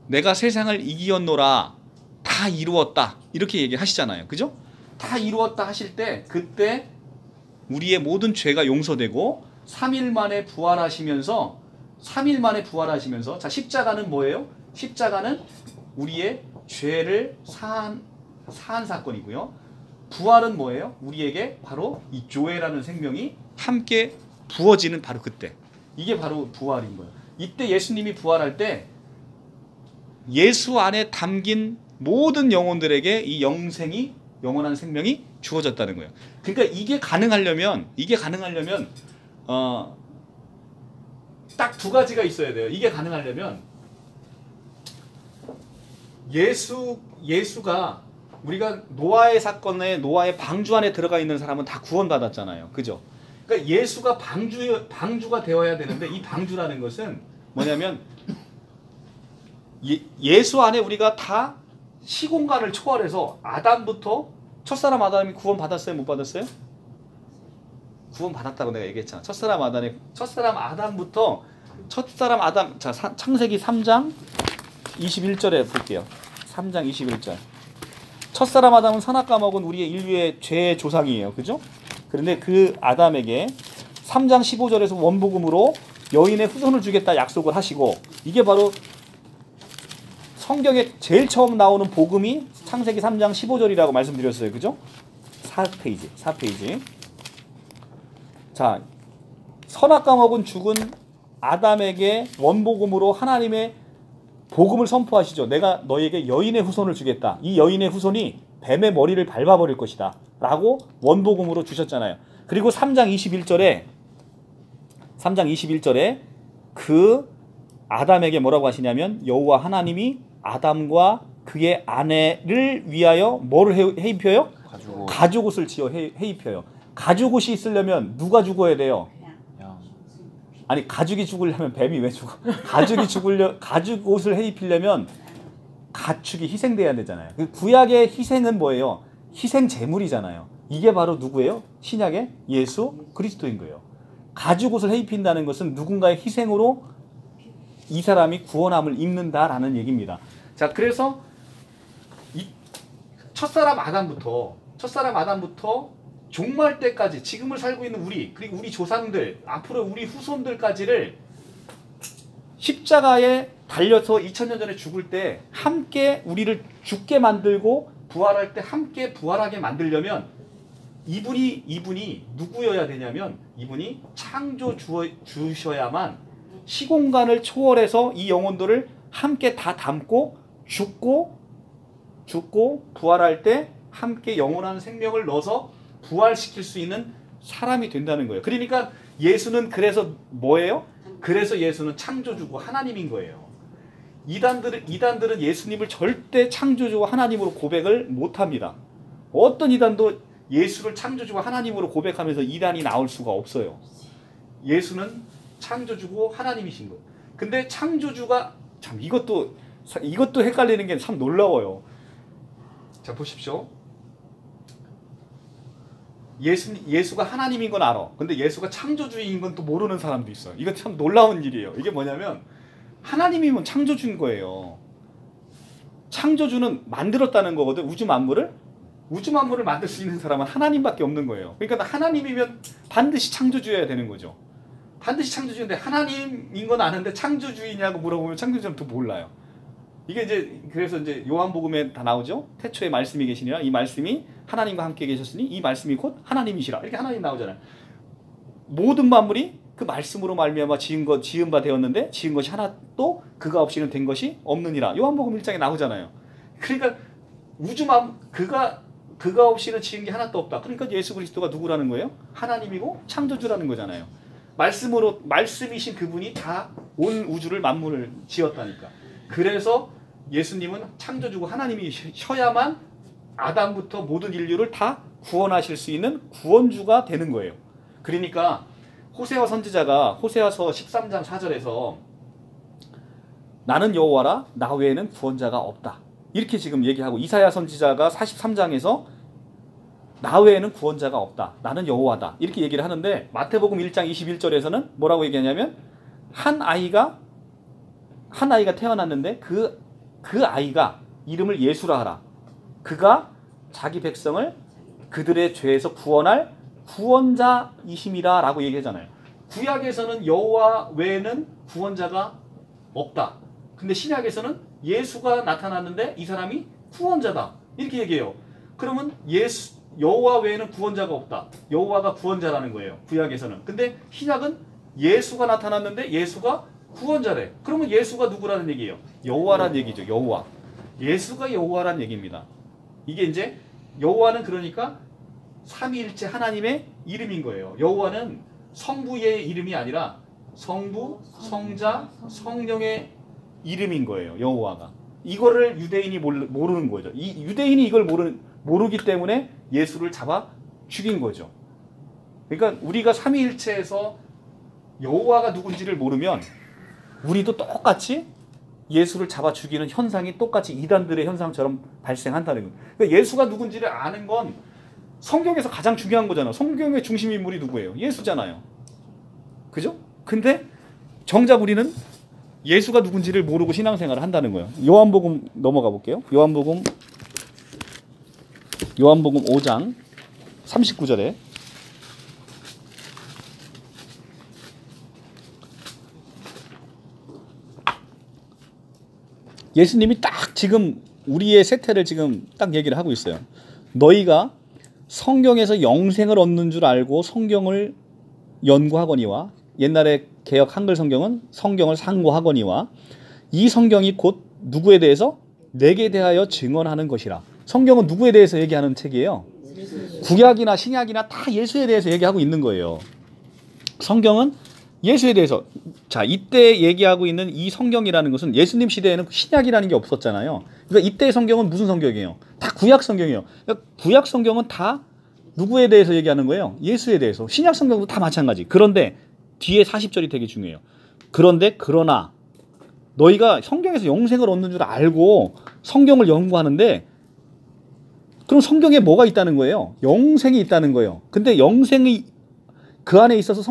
내가 세상을 이기었노라, 다 이루었다, 이렇게 얘기하시잖아요. 그죠? 다 이루었다 하실 때 그때 우리의 모든 죄가 용서되고 3일 만에 부활하시면서 자, 십자가는 뭐예요? 십자가는 우리의 죄를 사한 사건이고요. 부활은 뭐예요? 우리에게 바로 이 조회라는 생명이 함께 부어지는 바로 그때. 이게 바로 부활인 거예요. 이때 예수님이 부활할 때 예수 안에 담긴 모든 영혼들에게 이 영생이, 영원한 생명이 주어졌다는 거예요. 그러니까 이게 가능하려면 딱 두 가지가 있어야 돼요. 이게 가능하려면 예수가, 우리가 노아의 사건에, 노아의 방주 안에 들어가 있는 사람은 다 구원받았잖아요. 그죠? 그러니까 예수가 방주가 되어야 되는데, 이 방주라는 것은 뭐냐면 예수 안에 우리가 다 시공간을 초월해서 아담부터, 첫사람 아담이 구원받았어요? 못 받았어요? 구원받았다고 내가 얘기했잖아. 첫사람 아담부터, 첫사람 아담, 자, 창세기 3장 21절에 볼게요. 3장 21절. 첫사람 아담은 선악과 먹은 우리의 인류의 죄의 조상이에요. 그죠? 그런데 그 아담에게 3장 15절에서 원복음으로 여인의 후손을 주겠다 약속을 하시고, 이게 바로 성경에 제일 처음 나오는 복음이 창세기 3장 15절이라고 말씀드렸어요. 그죠? 4페이지. 자, 선악과 먹은 죽은 아담에게 원복음으로 하나님의 복음을 선포하시죠. 내가 너에게 여인의 후손을 주겠다. 이 여인의 후손이 뱀의 머리를 밟아버릴 것이다. 라고 원복음으로 주셨잖아요. 그리고 3장 21절에 그 아담에게 뭐라고 하시냐면, 여호와 하나님이 아담과 그의 아내를 위하여 뭐를 해입혀요? 가죽옷을 지어 해입혀요. 가죽옷이 있으려면 누가 죽어야 돼요? 아니, 가죽이 죽으려면 뱀이 왜 죽어? 가죽옷을 해입히려면 가축이 희생돼야 되잖아요. 그 구약의 희생은 뭐예요? 희생 제물이잖아요. 이게 바로 누구예요? 신약의 예수 그리스도인 거예요. 가죽옷을 해입힌다는 것은 누군가의 희생으로 이 사람이 구원함을 입는다라는 얘기입니다. 자, 그래서 이 첫사람 아담부터 종말 때까지, 지금을 살고 있는 우리, 그리고 우리 조상들, 앞으로 우리 후손들까지를 십자가에 달려서 2000년 전에 죽을 때 함께 우리를 죽게 만들고 부활할 때 함께 부활하게 만들려면 이분이 누구여야 되냐면, 이분이 창조 주셔야만 시공간을 초월해서 이 영혼들을 함께 다 담고 죽고 부활할 때 함께 영원한 생명을 넣어서 부활시킬 수 있는 사람이 된다는 거예요. 그러니까 예수는 그래서 뭐예요? 그래서 예수는 창조주고 하나님인 거예요. 이단들은 예수님을 절대 창조주와 하나님으로 고백을 못합니다. 어떤 이단도 예수를 창조주와 하나님으로 고백하면서 이단이 나올 수가 없어요. 예수는 창조주고 하나님이신 거예요. 근데 창조주가, 참 이것도 헷갈리는 게 참 놀라워요. 자, 보십시오. 예수가 하나님인 건 알아. 근데 예수가 창조주인 건 또 모르는 사람도 있어요. 이거 참 놀라운 일이에요. 이게 뭐냐면, 하나님이면 창조주인 거예요. 창조주는 만들었다는 거거든. 우주 만물을 만들 수 있는 사람은 하나님밖에 없는 거예요. 그러니까 하나님이면 반드시 창조주여야 되는 거죠. 반드시 창조주인데, 하나님인 건 아는데 창조주이냐고 물어보면 창조주는 또 몰라요. 이게 이제, 그래서 이제 요한복음에 다 나오죠. 태초에 말씀이 계시니라, 이 말씀이 하나님과 함께 계셨으니 이 말씀이 곧 하나님이시라. 이렇게 하나님 나오잖아요. 모든 만물이 그 말씀으로 말미암아 지은 바 되었는데 지은 것이 하나도 그가 없이는 된 것이 없느니라. 요한복음 1장에 나오잖아요. 그러니까 그가 없이는 지은 게 하나도 없다. 그러니까 예수 그리스도가 누구라는 거예요? 하나님이고 창조주라는 거잖아요. 말씀이신 그분이 다 온 우주를, 만물을 지었다니까. 그래서 예수님은 창조주고 하나님이셔야만 아담부터 모든 인류를 다 구원하실 수 있는 구원주가 되는 거예요. 그러니까 호세아 선지자가 호세아서 13장 4절에서 나는 여호와라, 나 외에는 구원자가 없다, 이렇게 지금 얘기하고, 이사야 선지자가 43장에서 나 외에는 구원자가 없다, 나는 여호와다, 이렇게 얘기를 하는데, 마태복음 1장 21절에서는 뭐라고 얘기하냐면, 한 아이가 태어났는데 그 아이가 이름을 예수라 하라. 그가 자기 백성을 그들의 죄에서 구원할 구원자이심이라 라고 얘기하잖아요. 구약에서는 여호와 외에는 구원자가 없다. 근데 신약에서는 예수가 나타났는데 이 사람이 구원자다, 이렇게 얘기해요. 그러면 여호와 외에는 구원자가 없다. 여호와가 구원자라는 거예요. 구약에서는. 근데 신약은 예수가 나타났는데 예수가 구원자래. 그러면 예수가 누구라는 얘기예요? 여호와라는 얘기죠. 여호와. 예수가 여호와라는 얘기입니다. 이게 이제 여호와는 그러니까 삼위일체 하나님의 이름인 거예요. 여호와는 성부의 이름이 아니라 성부, 성자, 성령의 이름인 거예요. 여호와가. 이거를 유대인이 모르는 거죠. 이 유대인이 이걸 모르기 때문에 예수를 잡아 죽인 거죠. 그러니까 우리가 삼위일체에서 여호와가 누군지를 모르면 우리도 똑같이 예수를 잡아 죽이는 현상이 똑같이 이단들의 현상처럼 발생한다는 거예요. 그러니까 예수가 누군지를 아는 건 성경에서 가장 중요한 거잖아요. 성경의 중심 인물이 누구예요? 예수잖아요. 그죠? 근데 정작 우리는 예수가 누군지를 모르고 신앙생활을 한다는 거예요. 요한복음 넘어가 볼게요. 요한복음 5장 39절에 예수님이 딱 지금 우리의 세태를 지금 딱 얘기를 하고 있어요. 너희가 성경에서 영생을 얻는 줄 알고 성경을 연구하거니와, 옛날에 개역 한글 성경은 성경을 상고하거니와, 이 성경이 곧 누구에 대해서? 내게 대하여 증언하는 것이라. 성경은 누구에 대해서 얘기하는 책이에요? 구약이나 신약이나 다 예수에 대해서 얘기하고 있는 거예요. 성경은 예수에 대해서. 자, 이때 얘기하고 있는 이 성경이라는 것은 예수님 시대에는 신약이라는 게 없었잖아요. 그러니까 이때의 성경은 무슨 성경이에요? 다 구약 성경이에요. 그러니까 구약 성경은 다 누구에 대해서 얘기하는 거예요? 예수에 대해서. 신약 성경도 다 마찬가지. 그런데 뒤에 40절이 되게 중요해요. 그러나 너희가 성경에서 영생을 얻는 줄 알고 성경을 연구하는데, 그럼 성경에 뭐가 있다는 거예요? 영생이 있다는 거예요. 근데 영생이 그 안에 있어서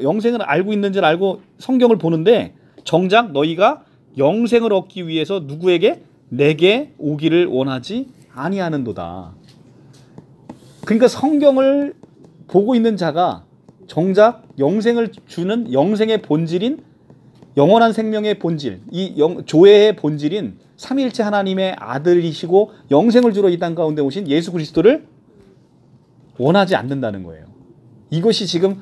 영생을 알고 있는 줄 알고 성경을 보는데, 정작 너희가 영생을 얻기 위해서 누구에게? 내게 오기를 원하지 아니하는도다. 그러니까 성경을 보고 있는 자가 정작 영생을 주는 영생의 본질인, 영원한 생명의 본질, 조회의 본질인 삼위일체 하나님의 아들이시고 영생을 주러 이 땅 가운데 오신 예수 그리스도를 원하지 않는다는 거예요. 이것이 지금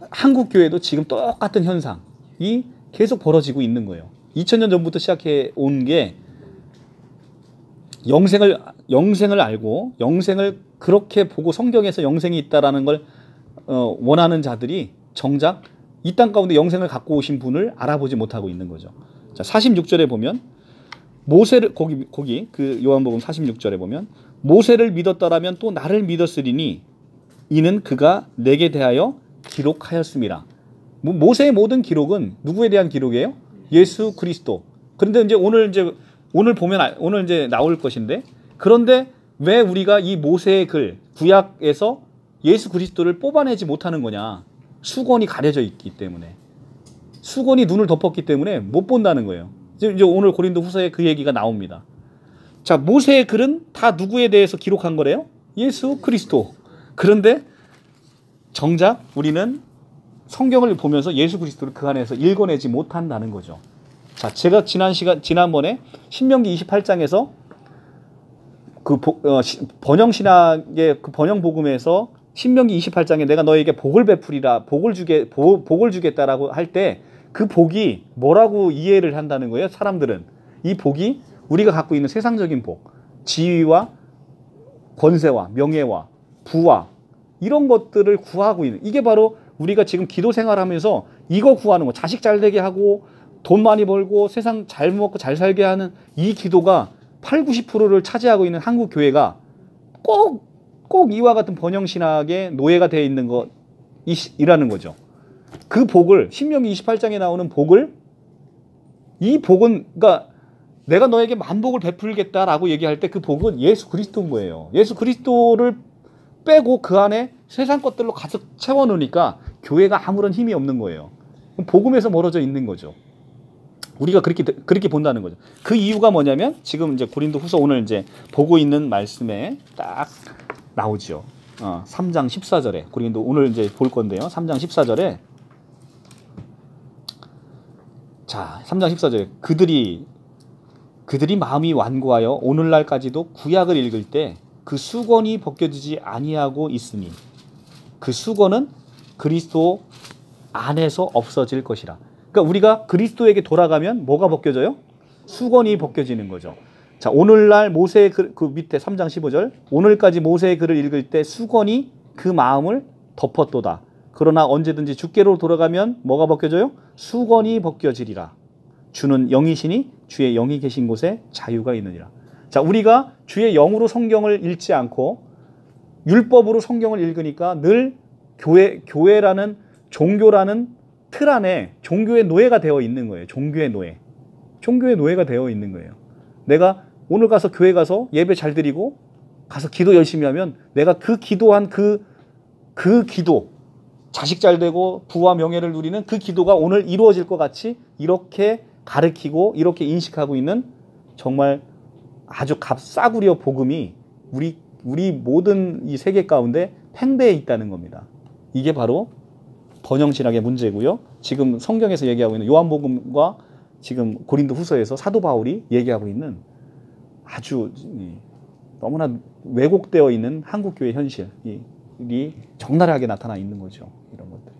한국 교회도 지금 똑같은 현상이 계속 벌어지고 있는 거예요. 2000년 전부터 시작해 온 게, 영생을 알고 영생을 그렇게 보고 성경에서 영생이 있다라는 걸 원하는 자들이 정작 이 땅 가운데 영생을 갖고 오신 분을 알아보지 못하고 있는 거죠. 자, 46절에 보면 모세를 거기 그 요한복음 46절에 보면, 모세를 믿었더라면 또 나를 믿었으리니 이는 그가 내게 대하여 기록하였습니다. 모세의 모든 기록은 누구에 대한 기록이에요? 예수 그리스도. 그런데 이제 오늘 보면 오늘 이제 나올 것인데, 그런데 왜 우리가 이 모세의 글 구약에서 예수 그리스도를 뽑아내지 못하는 거냐? 수건이 가려져 있기 때문에, 수건이 눈을 덮었기 때문에 못 본다는 거예요. 이제 오늘 고린도후서에 그 얘기가 나옵니다. 자, 모세의 글은 다 누구에 대해서 기록한 거래요? 예수 그리스도. 그런데 정작 우리는 성경을 보면서 예수 그리스도를 그 안에서 읽어내지 못한다는 거죠. 자, 제가 지난번에 신명기 28장에서 그 번영신학의 그 번영복음에서 신명기 28장에 내가 너에게 복을 베풀이라, 복을 주겠다라고 할 때 그 복이 뭐라고 이해를 한다는 거예요? 사람들은 이 복이 우리가 갖고 있는 세상적인 복, 지위와 권세와 명예와 부와 이런 것들을 구하고 있는, 이게 바로 우리가 지금 기도 생활하면서 이거 구하는 거, 자식 잘 되게 하고 돈 많이 벌고 세상 잘 먹고 잘 살게 하는 이 기도가 80~90%를 차지하고 있는 한국 교회가 꼭 이와 같은 번영신학의 노예가 되어 있는 것이라는 거죠. 그 복을, 신명기 28장에 나오는 복을, 이 복은, 그러니까 내가 너에게 만복을 베풀겠다라고 얘기할 때 그 복은 예수 그리스도인 거예요. 예수 그리스도를 빼고 그 안에 세상 것들로 가득 채워놓으니까 교회가 아무런 힘이 없는 거예요. 복음에서 멀어져 있는 거죠. 우리가 그렇게 본다는 거죠. 그 이유가 뭐냐면 지금 이제 고린도후서 오늘 이제 보고 있는 말씀에 딱 나오죠. 3장 14절에 고린도 오늘 이제 볼 건데요. 3장 14절에, 자, 3장 14절에 그들이 마음이 완고하여 오늘날까지도 구약을 읽을 때 그 수건이 벗겨지지 아니하고 있으니 그 수건은 그리스도 안에서 없어질 것이라. 그러니까 우리가 그리스도에게 돌아가면 뭐가 벗겨져요? 수건이 벗겨지는 거죠. 자, 오늘날 모세의 그 밑에 3장 15절 오늘까지 모세의 글을 읽을 때 수건이 그 마음을 덮었도다. 그러나 언제든지 주께로 돌아가면 뭐가 벗겨져요? 수건이 벗겨지리라. 주는 영이시니 주의 영이 계신 곳에 자유가 있느니라. 자, 우리가 주의 영으로 성경을 읽지 않고 율법으로 성경을 읽으니까 늘 교회라는 종교라는 틀 안에 종교의 노예가 되어 있는 거예요. 종교의 노예. 종교의 노예가 되어 있는 거예요. 내가 오늘 가서 교회 가서 예배 잘 드리고 가서 기도 열심히 하면 내가 그 기도한 그 기도 자식 잘 되고 부와 명예를 누리는 그 기도가 오늘 이루어질 것 같이 이렇게 가르치고 이렇게 인식하고 있는 정말 아주 값싸구려 복음이 우리 모든 이 세계 가운데 팽배해 있다는 겁니다. 이게 바로 번영신학의 문제고요. 지금 성경에서 얘기하고 있는 요한복음과 지금 고린도 후서에서 사도 바울이 얘기하고 있는 아주 너무나 왜곡되어 있는 한국교회 현실이 적나라하게 나타나 있는 거죠. 이런 것들이.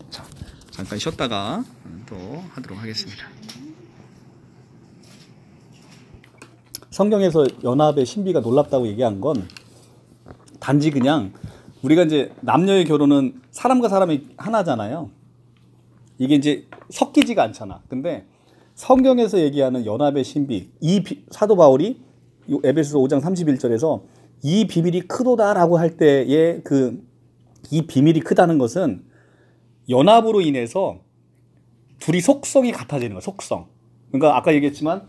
자, 잠깐 쉬었다가 또 하도록 하겠습니다. 성경에서 연합의 신비가 놀랍다고 얘기한 건 단지 그냥 우리가 이제 남녀의 결혼은 사람과 사람이 하나잖아요. 이게 이제 섞이지가 않잖아. 근데 성경에서 얘기하는 연합의 신비, 사도 바울이 에베소서 5장 31절에서 이 비밀이 크도다라고 할 때의 이 비밀이 크다는 것은 연합으로 인해서 둘이 속성이 같아지는 거야. 속성. 그러니까 아까 얘기했지만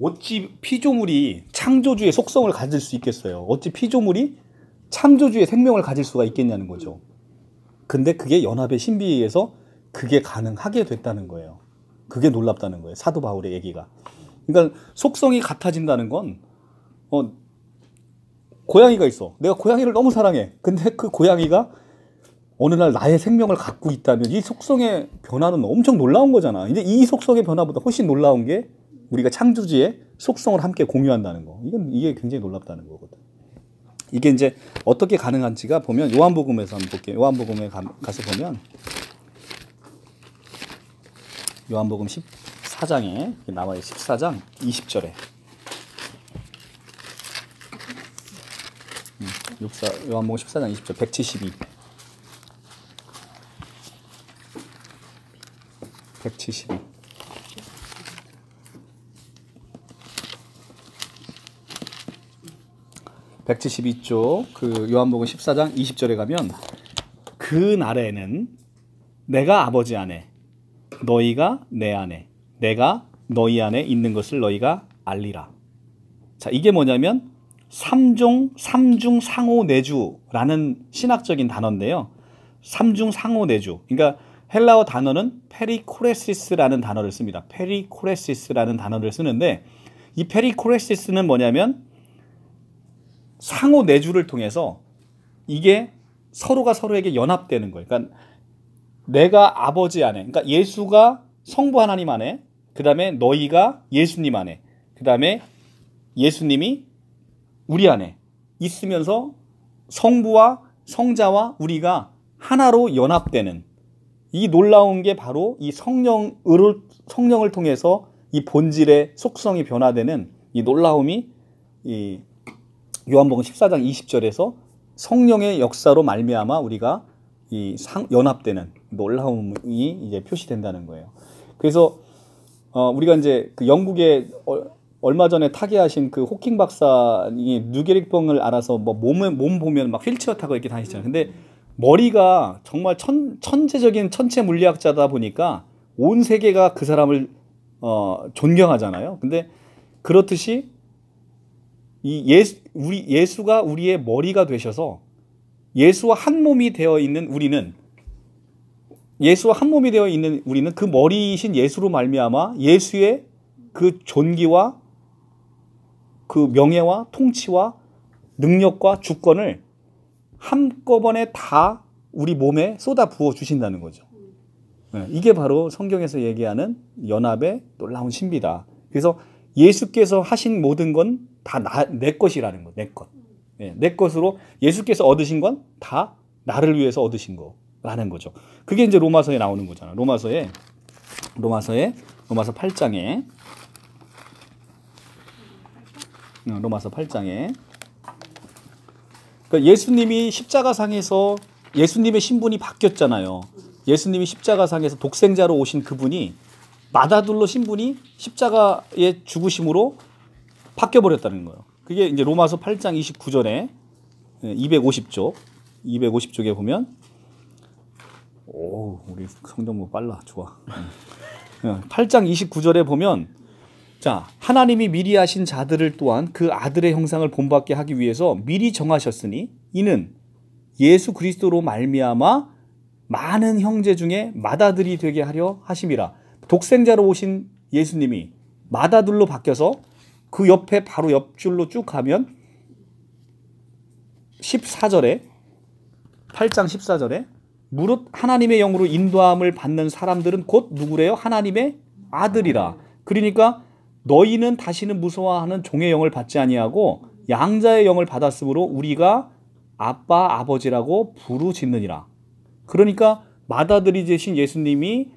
어찌 피조물이 창조주의 속성을 가질 수 있겠어요? 어찌 피조물이 창조주의 생명을 가질 수가 있겠냐는 거죠. 근데 그게 연합의 신비에 의해서 그게 가능하게 됐다는 거예요. 그게 놀랍다는 거예요. 사도 바울의 얘기가. 그러니까 속성이 같아진다는 건 고양이가 있어. 내가 고양이를 너무 사랑해. 근데 그 고양이가 어느 날 나의 생명을 갖고 있다면 이 속성의 변화는 엄청 놀라운 거잖아. 이제 이 속성의 변화보다 훨씬 놀라운 게 우리가 창조주의 속성을 함께 공유한다는 거. 이게 굉장히 놀랍다는 거거든. 이게 이제 어떻게 가능한지가 보면 요한복음에서 한번 볼게요. 요한복음에 가서 보면 요한복음 14장에 나와요. 14장 20절에 요한복음 14장 20절 172 172쪽 그 요한복음 14장 20절에 가면 그 날에는 내가 아버지 안에 너희가 내 안에 내가 너희 안에 있는 것을 너희가 알리라. 자, 이게 뭐냐면 삼중 상호내주라는 신학적인 단어인데요. 삼중 상호내주. 그러니까 헬라어 단어는 페리코레시스라는 단어를 씁니다. 페리코레시스라는 단어를 쓰는데 이 페리코레시스는 뭐냐면 상호내주를 통해서 이게 서로가 서로에게 연합되는 거예요. 그러니까 내가 아버지 안에, 그러니까 예수가 성부 하나님 안에, 그 다음에 너희가 예수님 안에, 그 다음에 예수님이 우리 안에 있으면서 성부와 성자와 우리가 하나로 연합되는 이 놀라운 게 바로 이 성령을 통해서 이 본질의 속성이 변화되는 이 놀라움이 이 요한복음 14장 20절에서 성령의 역사로 말미암아 우리가 연합되는 놀라움이 이제 표시된다는 거예요. 그래서 우리가 이제 그 영국에 얼마 전에 타계하신 그 호킹 박사이 뇌결핵병을 알아서 뭐 몸 보면 막 휠체어 타고 이렇게 다니시잖아요. 근데 머리가 정말 천재적인 천체 물리학자다 보니까 온 세계가 그 사람을 존경하잖아요. 근데 그렇듯이 예수가 우리의 머리가 되셔서 예수와 한 몸이 되어 있는 우리는 그 머리이신 예수로 말미암아 예수의 그 존귀와 그 명예와 통치와 능력과 주권을 한꺼번에 다 우리 몸에 쏟아 부어 주신다는 거죠. 이게 바로 성경에서 얘기하는 연합의 놀라운 신비다. 그래서 예수께서 하신 모든 건 다 내 것이라는 거, 내 것. 예, 내 것으로 예수께서 얻으신 건 다 나를 위해서 얻으신 거라는 거죠. 그게 이제 로마서에 나오는 거잖아. 로마서 8장에 로마서 8장에 그러니까 예수님이 십자가상에서 예수님의 신분이 바뀌었잖아요. 예수님이 십자가상에서 독생자로 오신 그분이 마다둘로 신분이 십자가의 죽으심으로 바뀌어버렸다는 거예요. 그게 이제 로마서 8장 29절에 250쪽에 보면 우리 성경부 빨라. 좋아. 8장 29절에 보면 자, 하나님이 미리 하신 자들을 또한 그 아들의 형상을 본받게 하기 위해서 미리 정하셨으니 이는 예수 그리스도로 말미암아 많은 형제 중에 맏아들이 되게 하려 하심이라. 독생자로 오신 예수님이 맏아들로 바뀌어서 그 옆에 바로 옆줄로 쭉 가면 14절에 8장 14절에 무릇 하나님의 영으로 인도함을 받는 사람들은 곧 누구래요? 하나님의 아들이라. 그러니까 너희는 다시는 무서워하는 종의 영을 받지 아니하고 양자의 영을 받았으므로 우리가 아빠 아버지라고 부르짖느니라. 그러니까 맏아들이 되신 예수님이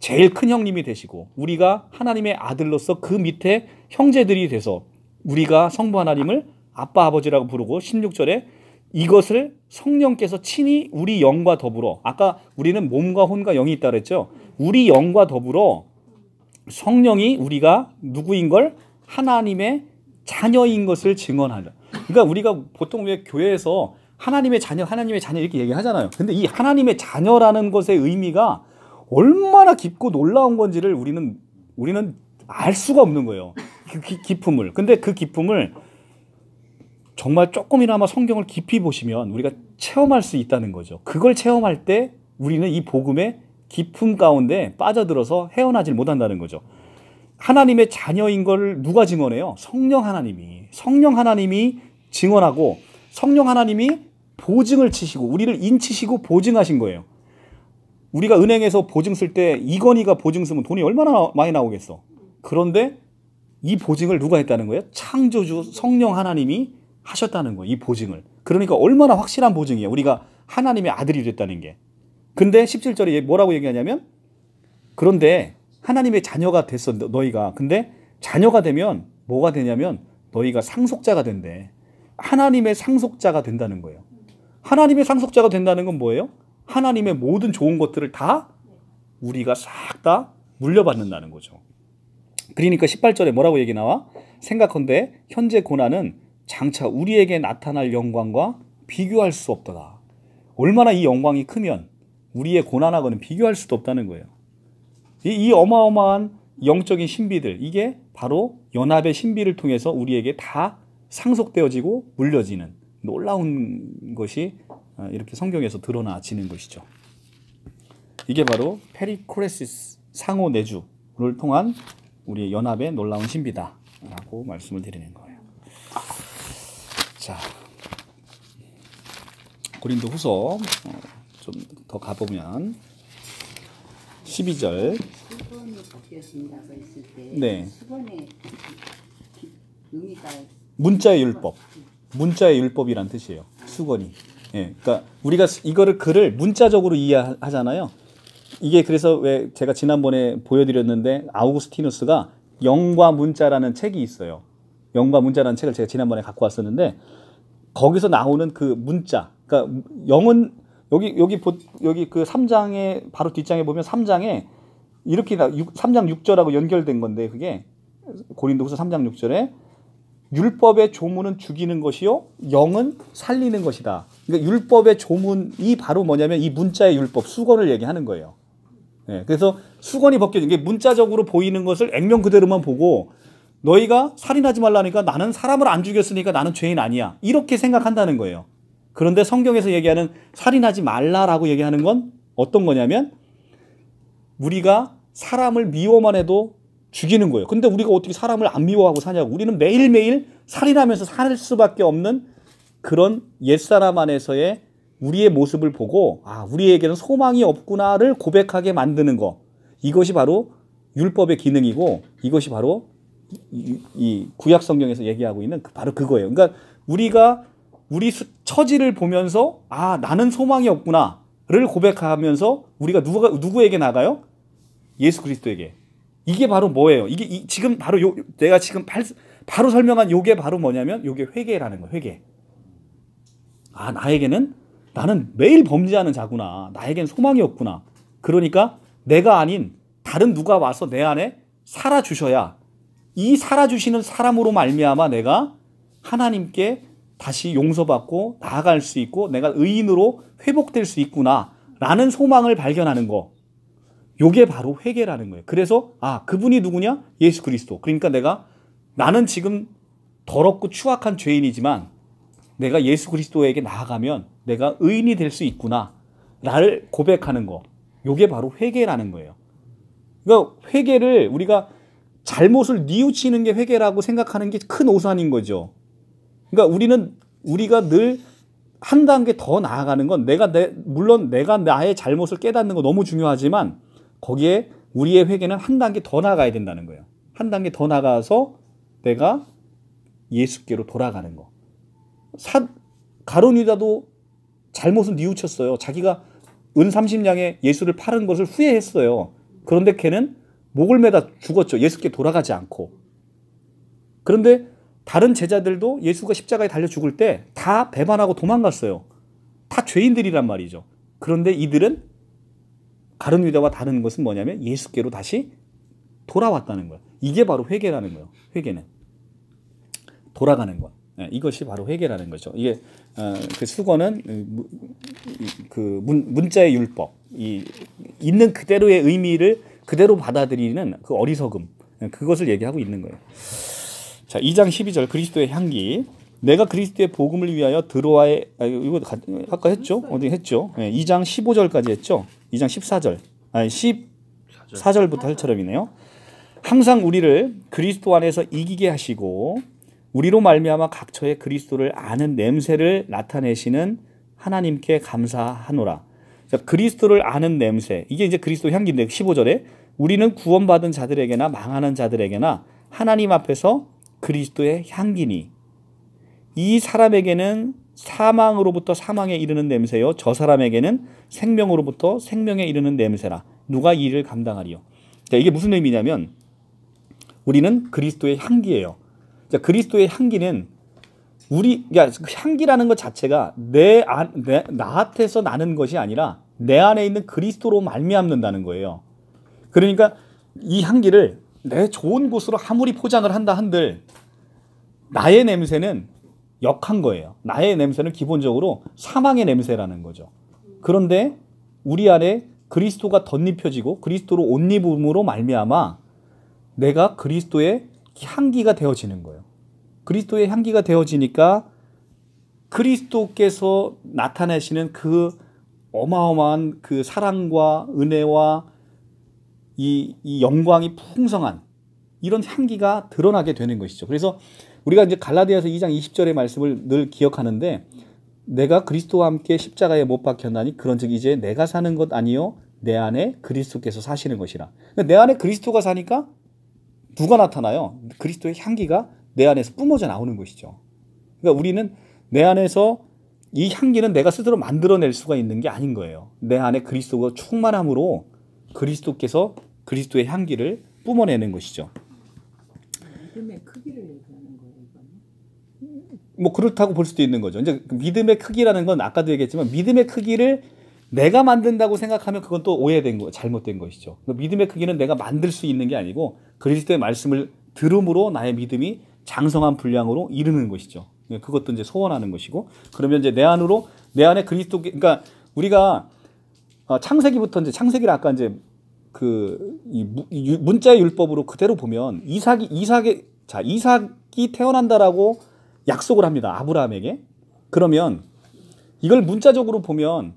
제일 큰 형님이 되시고 우리가 하나님의 아들로서 그 밑에 형제들이 돼서 우리가 성부 하나님을 아빠 아버지라고 부르고 16절에 이것을 성령께서 친히 우리 영과 더불어 아까 우리는 몸과 혼과 영이 있다 그랬죠. 우리 영과 더불어 성령이 우리가 누구인 걸 하나님의 자녀인 것을 증언하려. 그러니까 우리가 보통 왜 교회에서 하나님의 자녀 이렇게 얘기하잖아요. 근데 이 하나님의 자녀라는 것의 의미가 얼마나 깊고 놀라운 건지를 우리는 알 수가 없는 거예요. 그 기품을. 근데 그 기품을 정말 조금이나마 성경을 깊이 보시면 우리가 체험할 수 있다는 거죠. 그걸 체험할 때 우리는 이 복음의 깊음 가운데 빠져들어서 헤어나질 못한다는 거죠. 하나님의 자녀인 걸 누가 증언해요? 성령 하나님이 증언하고 성령 하나님이 보증을 치시고 우리를 인치시고 보증하신 거예요. 우리가 은행에서 보증 쓸 때 이건희가 보증 쓰면 돈이 얼마나 많이 나오겠어. 그런데 이 보증을 누가 했다는 거예요? 창조주 성령 하나님이 하셨다는 거예요. 이 보증을. 그러니까 얼마나 확실한 보증이에요. 우리가 하나님의 아들이 됐다는 게. 근데 17절에 뭐라고 얘기하냐면 그런데 하나님의 자녀가 됐어 너희가. 근데 자녀가 되면 뭐가 되냐면 너희가 상속자가 된대. 하나님의 상속자가 된다는 거예요. 하나님의 상속자가 된다는 건 뭐예요? 하나님의 모든 좋은 것들을 다 우리가 싹 다 물려받는다는 거죠. 그러니까 18절에 뭐라고 얘기 나와? 생각컨대 현재 고난은 장차 우리에게 나타날 영광과 비교할 수 없도다. 얼마나 이 영광이 크면 우리의 고난하고는 비교할 수도 없다는 거예요. 이 어마어마한 영적인 신비들, 이게 바로 연합의 신비를 통해서 우리에게 다 상속되어지고 물려지는 놀라운 것이 이렇게 성경에서 드러나지는 것이죠. 이게 바로 페리코레시스 상호 내주를 통한 우리의 연합의 놀라운 신비다라고 말씀을 드리는 거예요. 자, 고린도 후서 좀 더 가보면 12절 수건이 바뀌었습니다고 했을 때 네. 수건의 의미가 문자의 율법이란 뜻이에요. 수건이. 예, 그러니까 우리가 이거를 글을 문자적으로 이해하잖아요. 이게 그래서 왜 제가 지난번에 보여드렸는데 아우구스티누스가 영과 문자라는 책이 있어요. 영과 문자라는 책을 제가 지난번에 갖고 왔었는데 거기서 나오는 그 문자, 그러니까 영은 여기 그 3장에 바로 뒷장에 보면 3장에 이렇게 3장 6절하고 연결된 건데 그게 고린도후서 3장 6절에 율법의 조문은 죽이는 것이요 영은 살리는 것이다. 그러니까 율법의 조문이 바로 뭐냐면 이 문자의 율법 수건을 얘기하는 거예요. 네, 그래서 수건이 벗겨진 게 문자적으로 보이는 것을 액면 그대로만 보고 너희가 살인하지 말라니까 나는 사람을 안 죽였으니까 나는 죄인 아니야. 이렇게 생각한다는 거예요. 그런데 성경에서 얘기하는 살인하지 말라라고 얘기하는 건 어떤 거냐면 우리가 사람을 미워만 해도 죽이는 거예요. 근데 우리가 어떻게 사람을 안 미워하고 사냐고. 우리는 매일매일 살인하면서 살 수밖에 없는 그런 옛사람 안에서의 우리의 모습을 보고 아, 우리에게는 소망이 없구나를 고백하게 만드는 거. 이것이 바로 율법의 기능이고 이것이 바로 이 구약 성경에서 얘기하고 있는 바로 그거예요. 그러니까 우리가 우리 처지를 보면서 아 나는 소망이 없구나를 고백하면서 우리가 누구에게 나가요? 예수 그리스도에게. 이게 바로 뭐예요? 이게 지금 바로 내가 지금 바로 설명한 요게 바로 뭐냐면 요게 회개라는 거예요. 회개. 아 나는 매일 범죄하는 자구나. 나에겐 소망이 없구나. 그러니까 내가 아닌 다른 누가 와서 내 안에 살아주셔야 이 살아주시는 사람으로 말미암아 내가 하나님께 다시 용서받고 나아갈 수 있고 내가 의인으로 회복될 수 있구나 라는 소망을 발견하는 거. 요게 바로 회개라는 거예요. 그래서 아 그분이 누구냐? 예수 그리스도. 그러니까 나는 지금 더럽고 추악한 죄인이지만 내가 예수 그리스도에게 나아가면 내가 의인이 될 수 있구나 라를 고백하는 거. 요게 바로 회개라는 거예요. 그러니까 회개를 우리가 잘못을 뉘우치는 게 회개라고 생각하는 게 큰 오산인 거죠. 그러니까 우리가 늘 한 단계 더 나아가는 건 물론 내가 나의 잘못을 깨닫는 거 너무 중요하지만 거기에 우리의 회개는 한 단계 더 나가야 된다는 거예요. 한 단계 더 나가서 내가 예수께로 돌아가는 거. 가룟 유다도 잘못을 뉘우쳤어요. 자기가 은 30냥에 예수를 팔은 것을 후회했어요. 그런데 걔는 목을 매다 죽었죠. 예수께 돌아가지 않고. 그런데 다른 제자들도 예수가 십자가에 달려 죽을 때 다 배반하고 도망갔어요. 다 죄인들이란 말이죠. 그런데 이들은 가룟 유다와 다른 것은 뭐냐면 예수께로 다시 돌아왔다는 거예요. 이게 바로 회개라는 거예요. 회개는 돌아가는 것. 이것이 바로 회개라는 거죠. 이게 그 수거는 그 문자의 율법, 있는 그대로의 의미를 그대로 받아들이는 그 어리석음, 그것을 얘기하고 있는 거예요. 자, 2장 12절 그리스도의 향기. 내가 그리스도의 복음을 위하여 드로아에 이거 아까 했죠? 어디 했죠? 2장 15절까지 했죠? 2장 14절. 아니 14절부터 할 처럼이네요. 항상 우리를 그리스도 안에서 이기게 하시고 우리로 말미암아 각처에 그리스도를 아는 냄새를 나타내시는 하나님께 감사하노라. 자, 그리스도를 아는 냄새. 이게 이제 그리스도 향기인데 15절에 우리는 구원받은 자들에게나 망하는 자들에게나 하나님 앞에서 그리스도의 향기니 이 사람에게는 사망으로부터 사망에 이르는 냄새요 저 사람에게는 생명으로부터 생명에 이르는 냄새라. 누가 이 일을 감당하리요. 자, 이게 무슨 의미냐면 우리는 그리스도의 향기예요. 자, 그리스도의 향기는 그러니까 향기라는 것 자체가 나한테서 나는 것이 아니라 내 안에 있는 그리스도로 말미암는다는 거예요. 그러니까 이 향기를 내 좋은 곳으로 아무리 포장을 한다 한들 나의 냄새는 역한 거예요. 나의 냄새는 기본적으로 사망의 냄새라는 거죠. 그런데 우리 안에 그리스도가 덧입혀지고 그리스도로 옷 입음으로 말미암아 내가 그리스도의 향기가 되어지는 거예요. 그리스도의 향기가 되어지니까 그리스도께서 나타내시는 그 어마어마한 그 사랑과 은혜와 이 영광이 풍성한 이런 향기가 드러나게 되는 것이죠. 그래서 우리가 이제 갈라디아서 2장 20절의 말씀을 늘 기억하는데 내가 그리스도와 함께 십자가에 못 박혔나니 그런즉 이제 내가 사는 것 아니요 내 안에 그리스도께서 사시는 것이라. 그러니까 내 안에 그리스도가 사니까 누가 나타나요? 그리스도의 향기가 내 안에서 뿜어져 나오는 것이죠. 그러니까 우리는 내 안에서 이 향기는 내가 스스로 만들어낼 수가 있는 게 아닌 거예요. 내 안에 그리스도가 충만함으로 그리스도께서 그리스도의 향기를 뿜어내는 것이죠. 믿음의 크기를 얘기하는 거예요, 이거는? 뭐 그렇다고 볼 수도 있는 거죠. 이제 믿음의 크기라는 건 아까도 얘기했지만 믿음의 크기를 내가 만든다고 생각하면 그건 또 오해된 거, 잘못된 것이죠. 믿음의 크기는 내가 만들 수 있는 게 아니고 그리스도의 말씀을 들음으로 나의 믿음이 장성한 분량으로 이르는 것이죠. 그것도 이제 소원하는 것이고 그러면 이제 내 안에 그리스도, 그러니까 우리가 창세기부터 이제 창세기를 아까 이제 이 문자의 율법으로 그대로 보면 이삭이 태어난다라고 약속을 합니다. 아브라함에게. 그러면 이걸 문자적으로 보면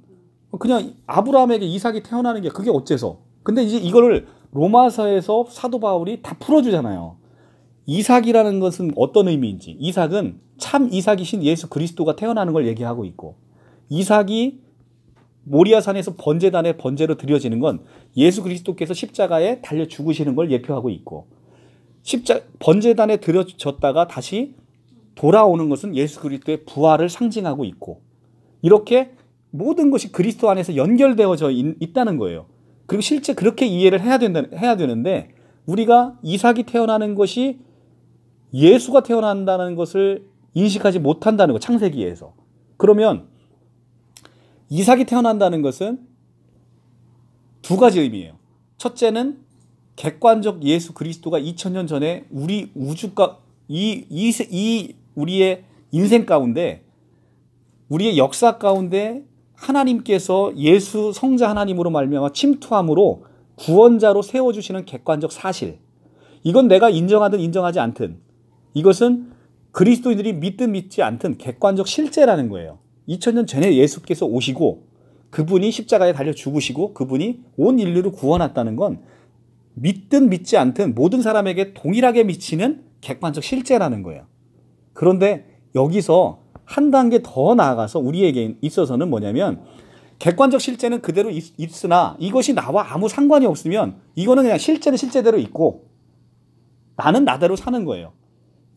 그냥 아브라함에게 이삭이 태어나는 게 그게 어째서? 근데 이제 이거를 로마서에서 사도 바울이 다 풀어주잖아요. 이삭이라는 것은 어떤 의미인지. 이삭은 참 이삭이신 예수 그리스도가 태어나는 걸 얘기하고 있고 이삭이 모리아산에서 번제로 드려지는 건 예수 그리스도께서 십자가에 달려 죽으시는 걸 예표하고 있고 번제단에 드려졌다가 다시 돌아오는 것은 예수 그리스도의 부활을 상징하고 있고, 이렇게 모든 것이 그리스도 안에서 연결되어져 있다는 거예요. 그리고 실제 그렇게 이해를 해야 되는데 우리가 이삭이 태어나는 것이 예수가 태어난다는 것을 인식하지 못한다는 거, 창세기에서. 그러면 이삭이 태어난다는 것은 두 가지 의미예요. 첫째는 객관적 예수 그리스도가 2000년 전에 우리 우주가 우리의 인생 가운데, 우리의 역사 가운데 하나님께서 예수 성자 하나님으로 말미암아 침투함으로 구원자로 세워주시는 객관적 사실. 이건 내가 인정하든 인정하지 않든, 이것은 그리스도인들이 믿든 믿지 않든 객관적 실제라는 거예요. 2000년 전에 예수께서 오시고 그분이 십자가에 달려 죽으시고 그분이 온 인류를 구원했다는 건 믿든 믿지 않든 모든 사람에게 동일하게 미치는 객관적 실제라는 거예요. 그런데 여기서 한 단계 더 나아가서 우리에게 있어서는 뭐냐면, 객관적 실제는 그대로 있으나 이것이 나와 아무 상관이 없으면 이거는 그냥 실제는 실제대로 있고 나는 나대로 사는 거예요.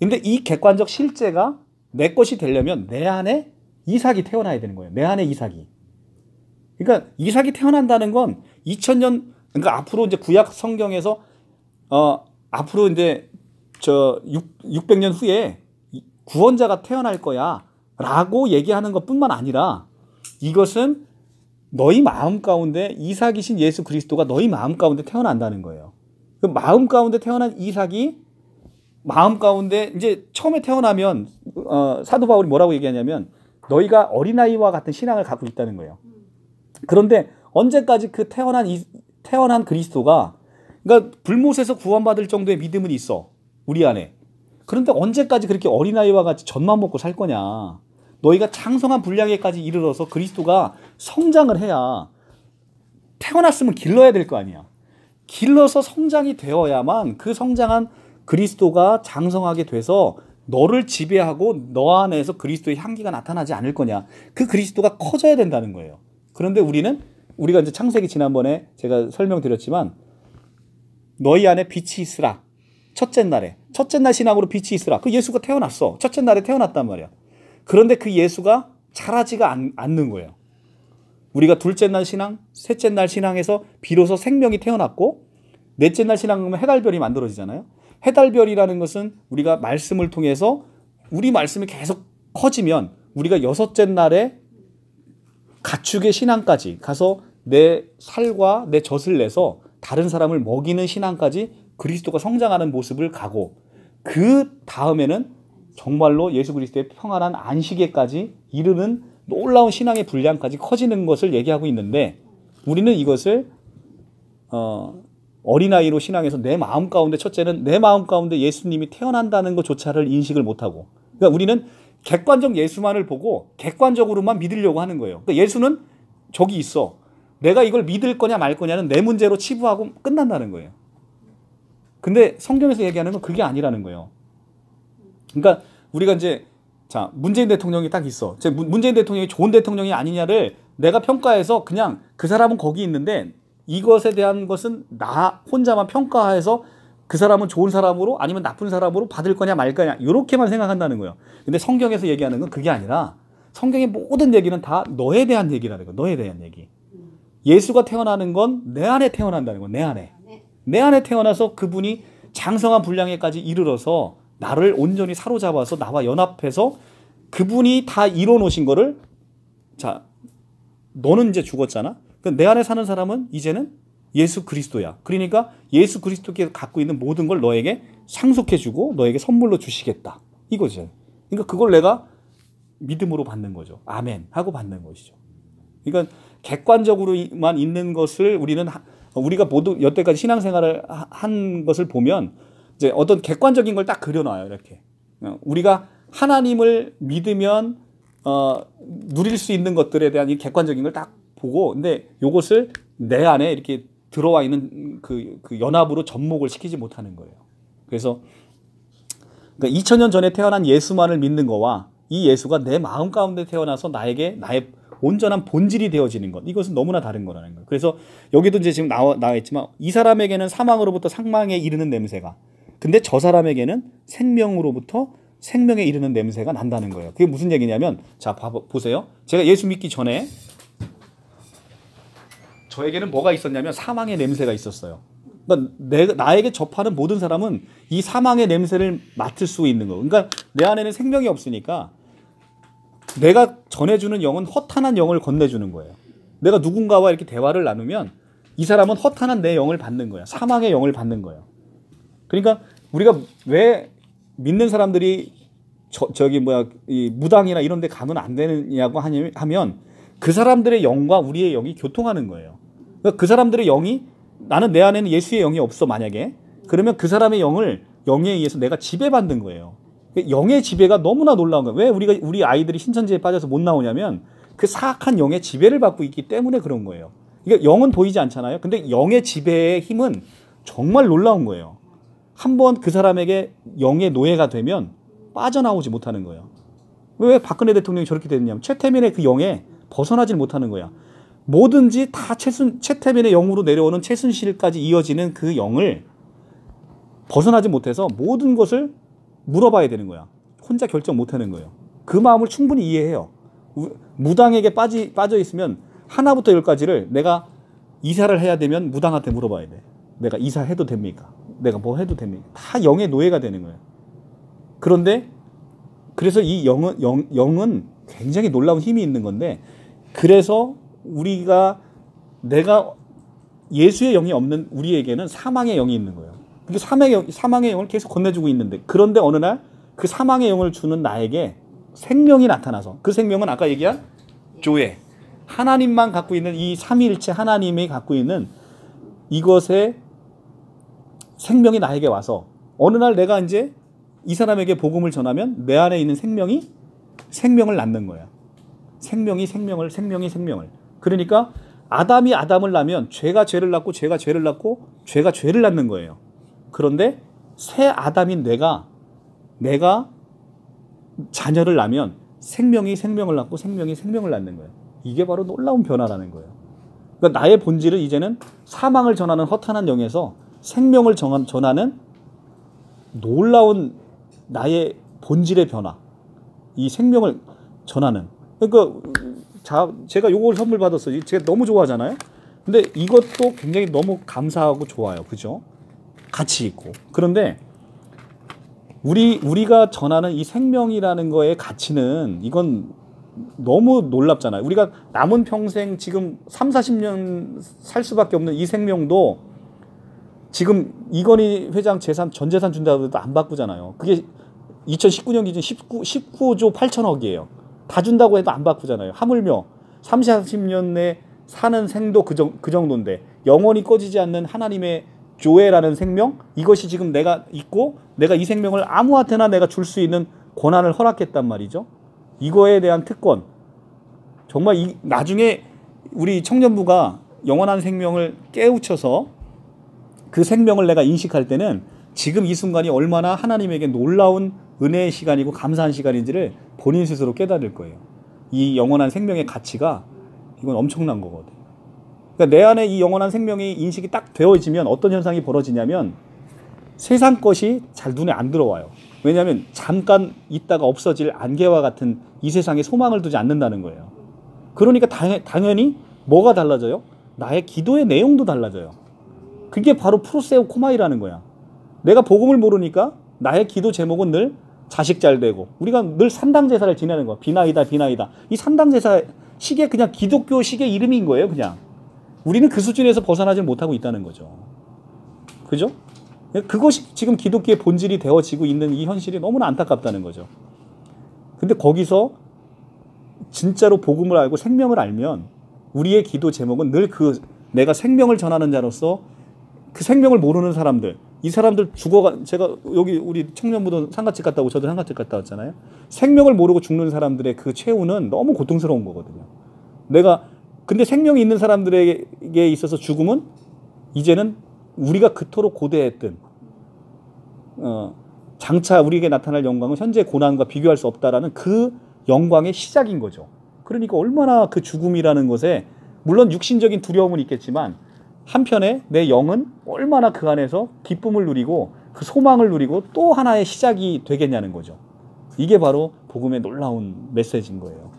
근데 이 객관적 실제가 내 것이 되려면 내 안에 이삭이 태어나야 되는 거예요. 내 안에 이삭이. 그러니까 이삭이 태어난다는 건 2000년, 그러니까 앞으로 이제 구약 성경에서 앞으로 이제 600년 후에 구원자가 태어날 거야 라고 얘기하는 것뿐만 아니라, 이것은 너희 마음 가운데 이삭이신 예수 그리스도가 너희 마음 가운데 태어난다는 거예요. 그 마음 가운데 태어난 이삭이 마음 가운데 이제 처음에 태어나면 사도 바울이 뭐라고 얘기하냐면 너희가 어린아이와 같은 신앙을 갖고 있다는 거예요. 그런데 언제까지 그 태어난 그리스도가, 그러니까 불못에서 구원받을 정도의 믿음은 있어 우리 안에. 그런데 언제까지 그렇게 어린아이와 같이 젖만 먹고 살 거냐. 너희가 장성한 분량에까지 이르러서 그리스도가 성장을 해야, 태어났으면 길러야 될 거 아니야. 길러서 성장이 되어야만 그 성장한 그리스도가 장성하게 돼서 너를 지배하고 너 안에서 그리스도의 향기가 나타나지 않을 거냐. 그 그리스도가 커져야 된다는 거예요. 그런데 우리가 이제 창세기 지난번에 제가 설명드렸지만 너희 안에 빛이 있으라. 첫째 날 신앙으로 빛이 있으라. 그 예수가 태어났어. 첫째 날에 태어났단 말이야. 그런데 그 예수가 자라지가 않는 거예요. 우리가 둘째 날 신앙, 셋째 날 신앙에서 비로소 생명이 태어났고, 넷째 날 신앙이면 해달별이 만들어지잖아요. 해달별이라는 것은 우리가 말씀을 통해서 우리 말씀이 계속 커지면 우리가 여섯째 날에 가축의 신앙까지 가서 내 살과 내 젖을 내서 다른 사람을 먹이는 신앙까지 그리스도가 성장하는 모습을 가고, 그 다음에는 정말로 예수 그리스도의 평안한 안식에까지 이르는 놀라운 신앙의 분량까지 커지는 것을 얘기하고 있는데, 우리는 이것을 어린아이로 신앙해서 내 마음 가운데, 첫째는 내 마음 가운데 예수님이 태어난다는 것조차를 인식을 못하고, 그러니까 우리는 객관적 예수만을 보고 객관적으로만 믿으려고 하는 거예요. 그러니까 예수는 저기 있어. 내가 이걸 믿을 거냐 말 거냐는 내 문제로 치부하고 끝난다는 거예요. 근데 성경에서 얘기하는 건 그게 아니라는 거예요. 그러니까 우리가 이제 문재인 대통령이 딱 있어. 문재인 대통령이 좋은 대통령이 아니냐를 내가 평가해서 그냥 그 사람은 거기 있는데 이것에 대한 것은 나 혼자만 평가해서 그 사람은 좋은 사람으로 아니면 나쁜 사람으로 받을 거냐 말 거냐 이렇게만 생각한다는 거예요. 근데 성경에서 얘기하는 건 그게 아니라 성경의 모든 얘기는 다 너에 대한 얘기라는 거예요. 너에 대한 얘기. 예수가 태어나는 건 내 안에 태어난다는 거예요. 내 안에. 내 안에 태어나서 그분이 장성한 분량에까지 이르러서 나를 온전히 사로잡아서 나와 연합해서 그분이 다 이뤄놓으신 거를, 너는 이제 죽었잖아. 내 안에 사는 사람은 이제는 예수 그리스도야. 그러니까 예수 그리스도께 갖고 있는 모든 걸 너에게 상속해주고 너에게 선물로 주시겠다. 이거죠. 그러니까 그걸 내가 믿음으로 받는 거죠. 아멘 하고 받는 것이죠. 그러니까 객관적으로만 있는 것을 우리가 모두 여태까지 신앙생활을 한 것을 보면 이제 어떤 객관적인 걸 딱 그려놔요. 이렇게 우리가 하나님을 믿으면 누릴 수 있는 것들에 대한 이 객관적인 걸 딱 보고, 근데 이것을 내 안에 이렇게 들어와 있는 그 연합으로 접목을 시키지 못하는 거예요. 그래서 그러니까 2000년 전에 태어난 예수만을 믿는 거와 이 예수가 내 마음 가운데 태어나서 나의 온전한 본질이 되어지는 것, 이것은 너무나 다른 거라는 거예요. 그래서 여기도 이제 지금 나와 있지만 이 사람에게는 사망으로부터 상망에 이르는 냄새가, 근데 저 사람에게는 생명으로부터 생명에 이르는 냄새가 난다는 거예요. 그게 무슨 얘기냐면 자 보세요. 제가 예수 믿기 전에 저에게는 뭐가 있었냐면 사망의 냄새가 있었어요. 그러니까 나에게 접하는 모든 사람은 이 사망의 냄새를 맡을 수 있는 거. 그러니까 내 안에는 생명이 없으니까 내가 전해주는 영은 허탄한 영을 건네주는 거예요. 내가 누군가와 이렇게 대화를 나누면 이 사람은 허탄한 내 영을 받는 거야. 사망의 영을 받는 거예요. 그러니까 우리가 왜 믿는 사람들이 이 무당이나 이런 데 가면 안 되느냐고 하면 그 사람들의 영과 우리의 영이 교통하는 거예요. 그러니까 그 사람들의 영이 나는 내 안에는 예수의 영이 없어 만약에 그러면 그 사람의 영에 의해서 내가 지배받는 거예요. 영의 지배가 너무나 놀라운 거예요. 왜 우리 아이들이 신천지에 빠져서 못 나오냐면 그 사악한 영의 지배를 받고 있기 때문에 그런 거예요. 그러니까 영은 보이지 않잖아요. 근데 영의 지배의 힘은 정말 놀라운 거예요. 한번 그 사람에게 영의 노예가 되면 빠져나오지 못하는 거예요. 왜 박근혜 대통령이 저렇게 됐냐면 최태민의 그 영에 벗어나질 못하는 거야. 뭐든지 다 최태민의 영으로 내려오는 최순실까지 이어지는 그 영을 벗어나지 못해서 모든 것을 물어봐야 되는 거야. 혼자 결정 못하는 거예요. 그 마음을 충분히 이해해요. 무당에게 빠져 있으면 하나부터 열까지를 내가 이사를 해야 되면 무당한테 물어봐야 돼. 내가 이사해도 됩니까? 내가 뭐 해도 됩니까? 다 영의 노예가 되는 거예요. 그런데 그래서 이 영은 굉장히 놀라운 힘이 있는 건데 그래서 내가 예수의 영이 없는 우리에게는 사망의 영이 있는 거예요. 그게 사망의 영을 계속 건네주고 있는데 그런데 어느 날 그 사망의 영을 주는 나에게 생명이 나타나서 그 생명은 아까 얘기한 조에 하나님만 갖고 있는 이 삼위일체 하나님이 갖고 있는 이것의 생명이 나에게 와서 어느 날 내가 이제 이 사람에게 복음을 전하면 내 안에 있는 생명이 생명을 낳는 거야. 생명이 생명을. 그러니까 아담이 아담을 낳으면 죄가 죄를 낳고 죄가 죄를 낳고 죄가 죄를 낳는 거예요. 그런데 새 아담인 내가 자녀를 낳으면 생명이 생명을 낳고 생명이 생명을 낳는 거예요. 이게 바로 놀라운 변화라는 거예요. 그러니까 나의 본질은 이제는 사망을 전하는 허탄한 영에서 생명을 전하는 놀라운 나의 본질의 변화. 이 생명을 전하는. 그러니까 제가 요걸 선물 받았어요. 제가 너무 좋아하잖아요. 근데 이것도 굉장히 너무 감사하고 좋아요. 그죠? 가치 있고. 그런데 우리가 전하는 이 생명이라는 거의 가치는 이건 너무 놀랍잖아요. 우리가 남은 평생 지금 30-40년 살 수밖에 없는 이 생명도 지금 이건희 회장 전 재산 준다고 해도 안 바꾸잖아요. 그게 2019년 기준 19조 8천억이에요. 다 준다고 해도 안 바꾸잖아요. 하물며 30-40년 내 사는 생도 그 정도인데 영원히 꺼지지 않는 하나님의 조회라는 생명, 이것이 지금 내가 있고 내가 이 생명을 아무한테나 내가 줄 수 있는 권한을 허락했단 말이죠. 이거에 대한 특권, 정말 나중에 우리 청년부가 영원한 생명을 깨우쳐서 그 생명을 내가 인식할 때는 지금 이 순간이 얼마나 하나님에게 놀라운 은혜의 시간이고 감사한 시간인지를 본인 스스로 깨달을 거예요. 이 영원한 생명의 가치가 이건 엄청난 거거든요. 그러니까 내 안에 이 영원한 생명이 인식이 딱 되어지면 어떤 현상이 벌어지냐면 세상 것이 잘 눈에 안 들어와요. 왜냐하면 잠깐 있다가 없어질 안개와 같은 이 세상에 소망을 두지 않는다는 거예요. 그러니까 당연히 뭐가 달라져요? 나의 기도의 내용도 달라져요. 그게 바로 프로세오 코마이라는 거야. 내가 복음을 모르니까 나의 기도 제목은 늘 자식 잘 되고 우리가 늘 산당제사를 지내는 거야. 비나이다. 이 산당제사 식의 그냥 기독교 식의 이름인 거예요. 그냥. 우리는 그 수준에서 벗어나지 못하고 있다는 거죠. 그죠? 그것이 지금 기독교의 본질이 되어지고 있는 이 현실이 너무나 안타깝다는 거죠. 근데 거기서 진짜로 복음을 알고 생명을 알면 우리의 기도 제목은 늘 내가 생명을 전하는 자로서 그 생명을 모르는 사람들, 이 사람들 제가 여기 우리 청년부도 상가집 갔다 오고 저도 상가집 갔다 왔잖아요. 생명을 모르고 죽는 사람들의 그 최후는 너무 고통스러운 거거든요. 근데 생명이 있는 사람들에게 있어서 죽음은 이제는 우리가 그토록 고대했던 장차 우리에게 나타날 영광은 현재 고난과 비교할 수 없다라는 그 영광의 시작인 거죠. 그러니까 얼마나 그 죽음이라는 것에 물론 육신적인 두려움은 있겠지만 한편에 내 영은 얼마나 그 안에서 기쁨을 누리고 그 소망을 누리고 또 하나의 시작이 되겠냐는 거죠. 이게 바로 복음의 놀라운 메시지인 거예요.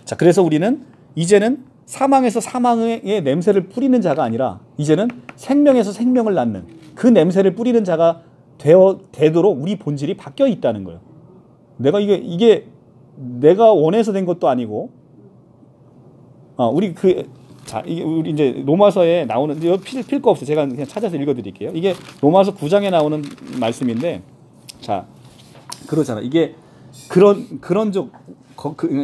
자, 그래서 우리는 이제는 사망에서 사망의 냄새를 뿌리는 자가 아니라 이제는 생명에서 생명을 낳는 그 냄새를 뿌리는 자가 되도록 우리 본질이 바뀌어 있다는 거예요. 내가 이게 내가 원해서 된 것도 아니고, 우리 우리 이제 로마서에 나오는, 필 거 없어요. 제가 그냥 찾아서 읽어드릴게요. 이게 로마서 9장에 나오는 말씀인데, 자, 그러잖아. 이게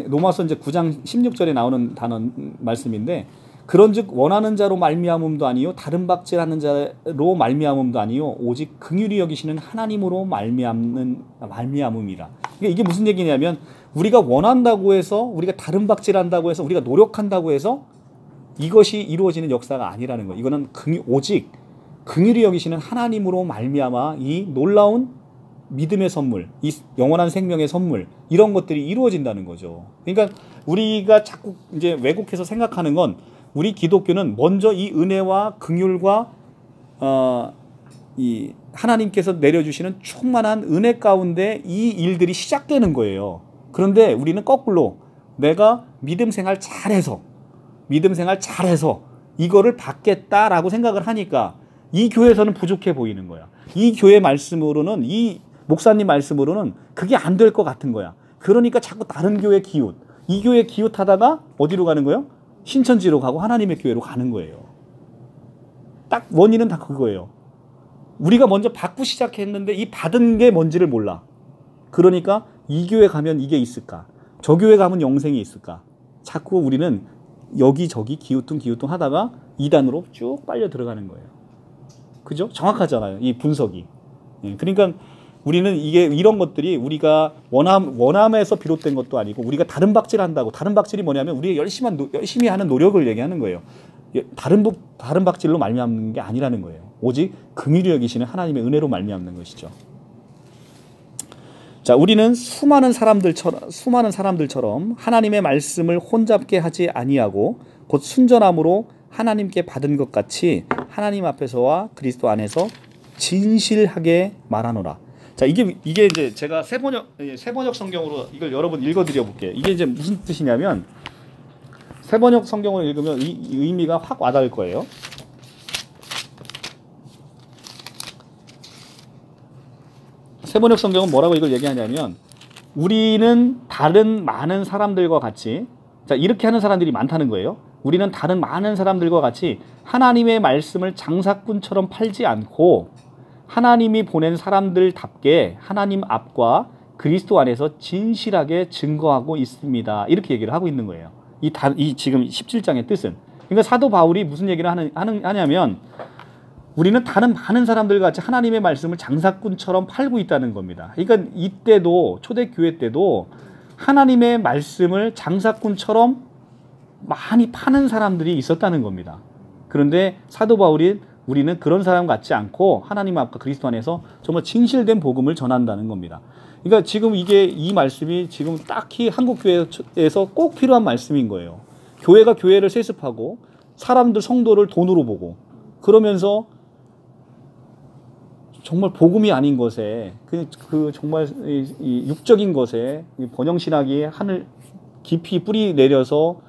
로마서 이제 9장 16절에 나오는 단어 말씀인데, 그런즉 원하는 자로 말미암음도 아니요 다른 박질하는 자로 말미암음도 아니요 오직 긍휼히 여기시는 하나님으로 말미암음이라. 그러니까 이게 무슨 얘기냐면, 우리가 원한다고 해서, 우리가 다른 박질한다고 해서, 우리가 노력한다고 해서 이것이 이루어지는 역사가 아니라는 거예요. 이거는 오직 긍휼히 여기시는 하나님으로 말미암아 이 놀라운 믿음의 선물, 이 영원한 생명의 선물, 이런 것들이 이루어진다는 거죠. 그러니까 우리가 자꾸 이제 왜곡해서 생각하는 건, 우리 기독교는 먼저 이 은혜와 긍휼과 이 하나님께서 내려주시는 충만한 은혜 가운데 이 일들이 시작되는 거예요. 그런데 우리는 거꾸로 내가 믿음 생활 잘해서 이거를 받겠다라고 생각을 하니까 이 교회에서는 부족해 보이는 거야. 이 교회 말씀으로는, 이 목사님 말씀으로는 그게 안 될 것 같은 거야. 그러니까 자꾸 다른 교회 기웃, 이 교회 기웃하다가 어디로 가는 거예요? 신천지로 가고 하나님의 교회로 가는 거예요. 딱 원인은 다 그거예요. 우리가 먼저 받고 시작했는데 이 받은 게 뭔지를 몰라. 그러니까 이 교회 가면 이게 있을까? 저 교회 가면 영생이 있을까? 자꾸 우리는 여기저기 기우뚱 하다가 이단으로 쭉 빨려 들어가는 거예요. 그죠? 정확하잖아요. 이 분석이. 그러니까 우리는 이런 것들이 우리가 원함에서 비롯된 것도 아니고, 우리가 다른 박질한다고, 다른 박질이 뭐냐면 우리가 열심히 하는 노력을 얘기하는 거예요. 다른 박질로 말미암는 게 아니라는 거예요. 오직 긍휼히 여기시는 하나님의 은혜로 말미암는 것이죠. 자, 우리는 수많은 사람들처럼 하나님의 말씀을 혼잡게 하지 아니하고 곧 순전함으로 하나님께 받은 것 같이 하나님 앞에서와 그리스도 안에서 진실하게 말하노라. 자, 이게 이제 제가 새 번역 성경으로 이걸 여러분 읽어드려 볼게요. 이게 이제 무슨 뜻이냐면, 새 번역 성경을 읽으면 이 의미가 확 와닿을 거예요. 새 번역 성경은 뭐라고 이걸 얘기하냐면, 우리는 다른 많은 사람들과 같이, 자, 이렇게 하는 사람들이 많다는 거예요. 우리는 다른 많은 사람들과 같이 하나님의 말씀을 장사꾼처럼 팔지 않고 하나님이 보낸 사람들답게 하나님 앞과 그리스도 안에서 진실하게 증거하고 있습니다. 이렇게 얘기를 하고 있는 거예요. 이 지금 17장의 뜻은. 그러니까 사도 바울이 무슨 얘기를 하냐면, 우리는 다른 많은 사람들과 같이 하나님의 말씀을 장사꾼처럼 팔고 있다는 겁니다. 그러니까 이때도, 초대교회 때도 하나님의 말씀을 장사꾼처럼 많이 파는 사람들이 있었다는 겁니다. 그런데 사도 바울이 우리는 그런 사람 같지 않고 하나님 앞과 그리스도 안에서 정말 진실된 복음을 전한다는 겁니다. 그러니까 지금 이 말씀이 지금 딱히 한국 교회에서 꼭 필요한 말씀인 거예요. 교회가 교회를 세습하고 사람들, 성도를 돈으로 보고, 그러면서 정말 복음이 아닌 것에, 정말 이 육적인 것에 번영신학이 하늘 깊이 뿌리 내려서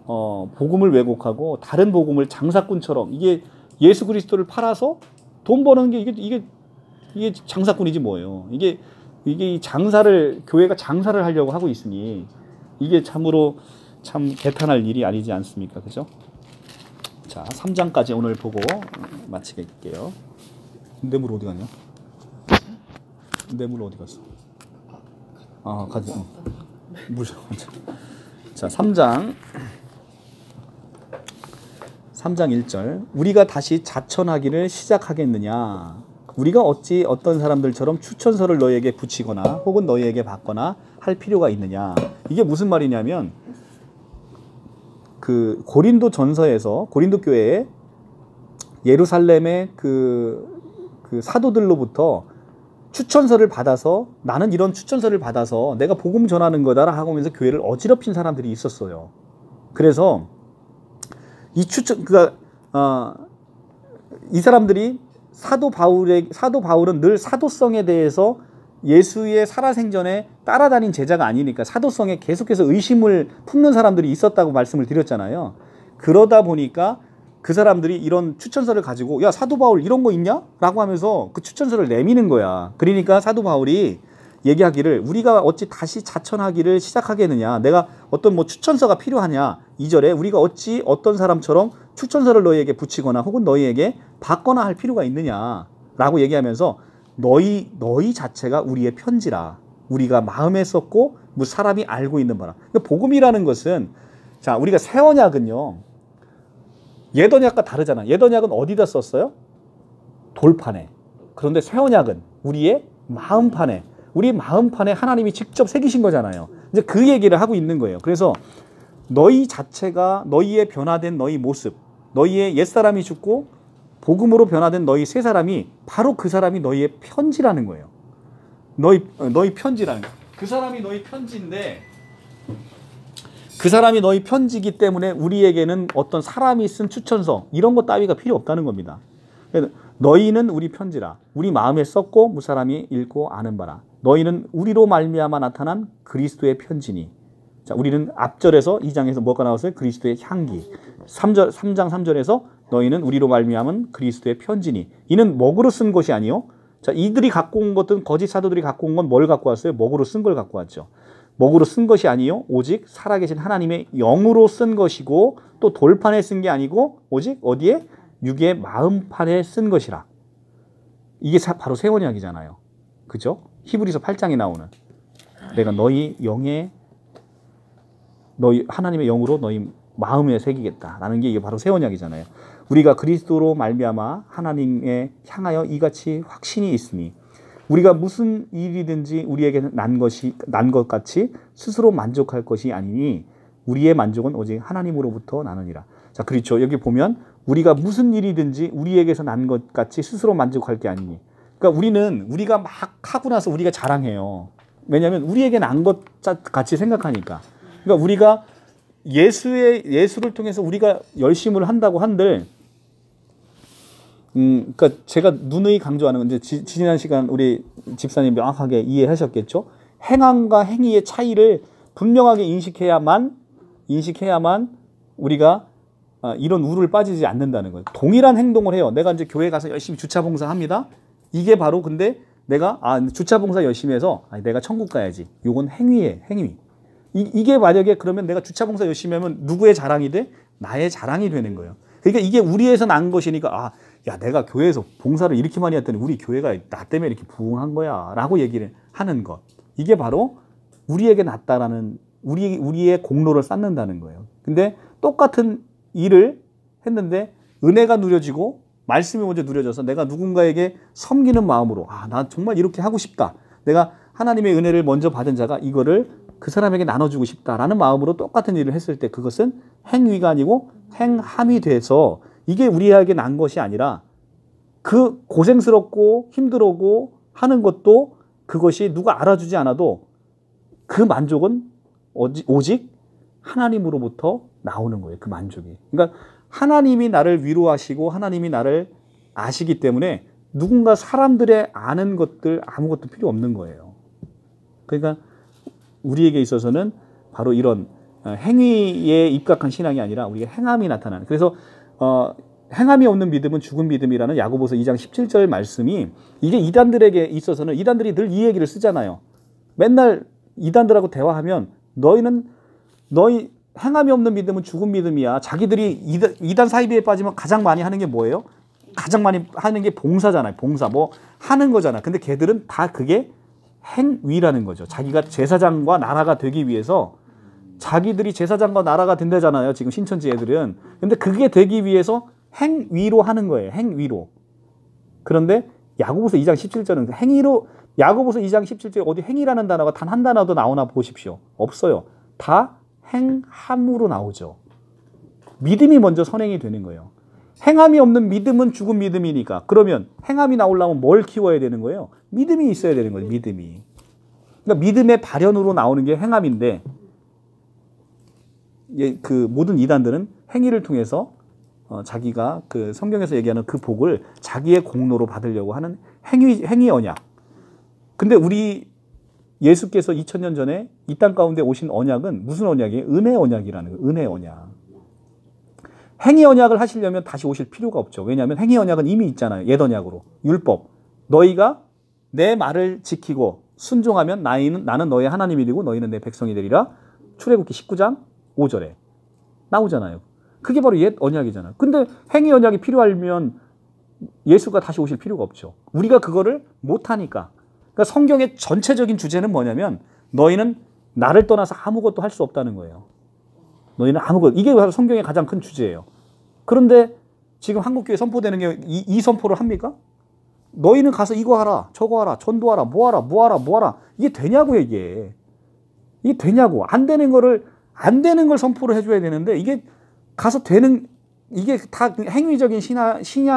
복음을 왜곡하고 다른 복음을 장사꾼처럼, 이게 예수 그리스도를 팔아서 돈 버는 게 이게 장사꾼이지 뭐예요. 이게 교회가 장사를 하려고 하고 있으니 이게 참으로 참 개탄할 일이 아니지 않습니까? 그죠? 자, 3장까지 오늘 보고 마치겠게요. 뇌물 어디 갔냐? 뇌물 어디 갔어? 가지. 물. 자, 3장 1절. 우리가 다시 자천하기를 시작하겠느냐? 우리가 어찌 어떤 사람들처럼 추천서를 너희에게 붙이거나 혹은 너희에게 받거나 할 필요가 있느냐? 이게 무슨 말이냐면, 그 고린도 전서에서 고린도 교회에 예루살렘의 그 사도들로부터 추천서를 받아서, 나는 이런 추천서를 받아서 내가 복음 전하는 거다라 하면서 교회를 어지럽힌 사람들이 있었어요. 그래서 이 사람들이 사도 바울은 늘 사도성에 대해서 예수의 살아생전에 따라다닌 제자가 아니니까 사도성에 계속해서 의심을 품는 사람들이 있었다고 말씀을 드렸잖아요. 그러다 보니까 그 사람들이 이런 추천서를 가지고 야 사도 바울 이런 거 있냐? 라고 하면서 그 추천서를 내미는 거야. 그러니까 사도 바울이 얘기하기를 우리가 어찌 다시 자천하기를 시작하겠느냐. 내가 어떤 뭐 추천서가 필요하냐. 2절에 우리가 어찌 어떤 사람처럼 추천서를 너희에게 붙이거나 혹은 너희에게 받거나 할 필요가 있느냐. 라고 얘기하면서 너희 자체가 우리의 편지라. 우리가 마음에 썼고 뭐 사람이 알고 있는 바라. 그러니까 복음이라는 것은 자 우리가 새 언약은요. 옛 언약과 다르잖아. 옛 언약은 어디다 썼어요? 돌판에. 그런데 새 언약은 우리의 마음판에. 우리 마음판에 하나님이 직접 새기신 거잖아요. 이제 그 얘기를 하고 있는 거예요. 그래서 너희 자체가 너희의 변화된 너희 모습, 너희의 옛사람이 죽고 복음으로 변화된 너희 새 사람이 바로 그 사람이 너희의 편지라는 거예요. 너희 편지라는 거예요. 그 사람이 너희 편지인데 그 사람이 너희 편지이기 때문에 우리에게는 어떤 사람이 쓴 추천서 이런 거 따위가 필요 없다는 겁니다. 너희는 우리 편지라. 우리 마음에 썼고 무사람이 읽고 아는 바라. 너희는 우리로 말미암아 나타난 그리스도의 편지니. 자, 우리는 앞절에서 2장에서 뭐가 나왔어요? 그리스도의 향기. 3장 3절에서 너희는 우리로 말미암은 그리스도의 편지니. 이는 먹으로 쓴 것이 아니요. 자, 이들이 갖고 온 것은 거짓 사도들이 갖고 온 건 뭘 갖고 왔어요? 먹으로 쓴 걸 갖고 왔죠. 먹으로 쓴 것이 아니요. 오직 살아계신 하나님의 영으로 쓴 것이고 또 돌판에 쓴 게 아니고 오직 어디에? 육의 마음판에 쓴 것이라. 이게 바로 새 언약이잖아요. 그죠? 히브리서 8장에 나오는 내가 너희 하나님의 영으로 너희 마음에 새기겠다라는 게 이게 바로 새 언약이잖아요. 우리가 그리스도로 말미암아 하나님에 향하여 이같이 확신이 있으니 우리가 무슨 일이든지 우리에게 난 것 같이 스스로 만족할 것이 아니니 우리의 만족은 오직 하나님으로부터 나느니라. 자, 그렇죠. 여기 보면 우리가 무슨 일이든지 우리에게서 난 것 같이 스스로 만족할 게 아니니. 그러니까 우리가 막 하고 나서 우리가 자랑해요. 왜냐하면 우리에게 난 것 같이 생각하니까. 그러니까 우리가 예수를 통해서 우리가 열심을 한다고 한들, 그러니까 제가 누누이 강조하는 건데 지난 시간 우리 집사님 명확하게 이해하셨겠죠? 행함과 행위의 차이를 분명하게 인식해야만 우리가 이런 우를 빠지지 않는다는 거예요. 동일한 행동을 해요. 내가 이제 교회 가서 열심히 주차 봉사합니다. 이게 바로 근데 내가 주차 봉사 열심히 해서 내가 천국 가야지. 요건 행위예요. 행위. 이게 만약에 그러면 내가 주차 봉사 열심히 하면 누구의 자랑이 돼? 나의 자랑이 되는 거예요. 그러니까 이게 우리에서 난 것이니까 야 내가 교회에서 봉사를 이렇게 많이 했더니 우리 교회가 나 때문에 이렇게 부흥한 거야 라고 얘기를 하는 것. 이게 바로 우리에게 낫다라는 우리의 공로를 쌓는다는 거예요. 근데 똑같은 일을 했는데 은혜가 누려지고 말씀이 먼저 누려져서 내가 누군가에게 섬기는 마음으로 나 정말 이렇게 하고 싶다. 내가 하나님의 은혜를 먼저 받은 자가 이거를 그 사람에게 나눠주고 싶다라는 마음으로 똑같은 일을 했을 때 그것은 행위가 아니고 행함이 돼서 이게 우리에게 난 것이 아니라 그 고생스럽고 힘들고 하는 것도 그것이 누가 알아주지 않아도 그 만족은 오직 하나님으로부터 나오는 거예요. 그 만족이. 그러니까 하나님이 나를 위로하시고 하나님이 나를 아시기 때문에 누군가 사람들의 아는 것들 아무것도 필요 없는 거예요. 그러니까 우리에게 있어서는 바로 이런 행위에 입각한 신앙이 아니라 우리가 행함이 나타나는. 그래서 행함이 없는 믿음은 죽은 믿음이라는 야고보서 2장 17절 말씀이 이게 이단들에게 있어서는 이단들이 늘 이 얘기를 쓰잖아요. 맨날 이단들하고 대화하면 너희 행함이 없는 믿음은 죽은 믿음이야. 자기들이 이단 사이비에 빠지면 가장 많이 하는 게 뭐예요? 가장 많이 하는 게 봉사잖아요. 봉사 뭐 하는 거잖아. 근데 걔들은 다 그게 행위라는 거죠. 자기가 제사장과 나라가 되기 위해서 자기들이 제사장과 나라가 된다잖아요. 지금 신천지 애들은. 근데 그게 되기 위해서 행위로 하는 거예요. 행위로. 그런데 야고보서 2장 17절은 행위로 야고보서 2장 17절에 어디 행위라는 단어가 단 한 단어도 나오나 보십시오. 없어요. 다 행함으로 나오죠. 믿음이 먼저 선행이 되는 거예요. 행함이 없는 믿음은 죽은 믿음이니까 그러면 행함이 나오려면 뭘 키워야 되는 거예요? 믿음이 있어야 되는 거예요. 믿음이. 그러니까 믿음의 발현으로 나오는 게 행함인데 그 모든 이단들은 행위를 통해서 자기가 그 성경에서 얘기하는 그 복을 자기의 공로로 받으려고 하는 행위 언약. 근데 우리 예수께서 2000년 전에 이 땅 가운데 오신 언약은 무슨 언약이에요? 은혜 언약이라는 거예요. 은혜 언약. 행위 언약을 하시려면 다시 오실 필요가 없죠. 왜냐하면 행위 언약은 이미 있잖아요. 옛 언약으로. 율법. 너희가 내 말을 지키고 순종하면 나는 너의 하나님이 되고 너희는 내 백성이 되리라. 출애굽기 19장 5절에 나오잖아요. 그게 바로 옛 언약이잖아요. 근데 행위 언약이 필요하면 예수가 다시 오실 필요가 없죠. 우리가 그거를 못하니까. 그러니까 성경의 전체적인 주제는 뭐냐면 너희는 나를 떠나서 아무것도 할 수 없다는 거예요. 너희는 아무것도. 이게 바로 성경의 가장 큰 주제예요. 그런데 지금 한국교회 선포되는 게 이 선포를 합니까? 너희는 가서 이거 하라, 저거 하라, 전도하라, 뭐하라. 이게 되냐고요, 이게. 이게 되냐고. 안 되는 걸 선포를 해줘야 되는데 이게 가서 되는, 이게 다 행위적인 신학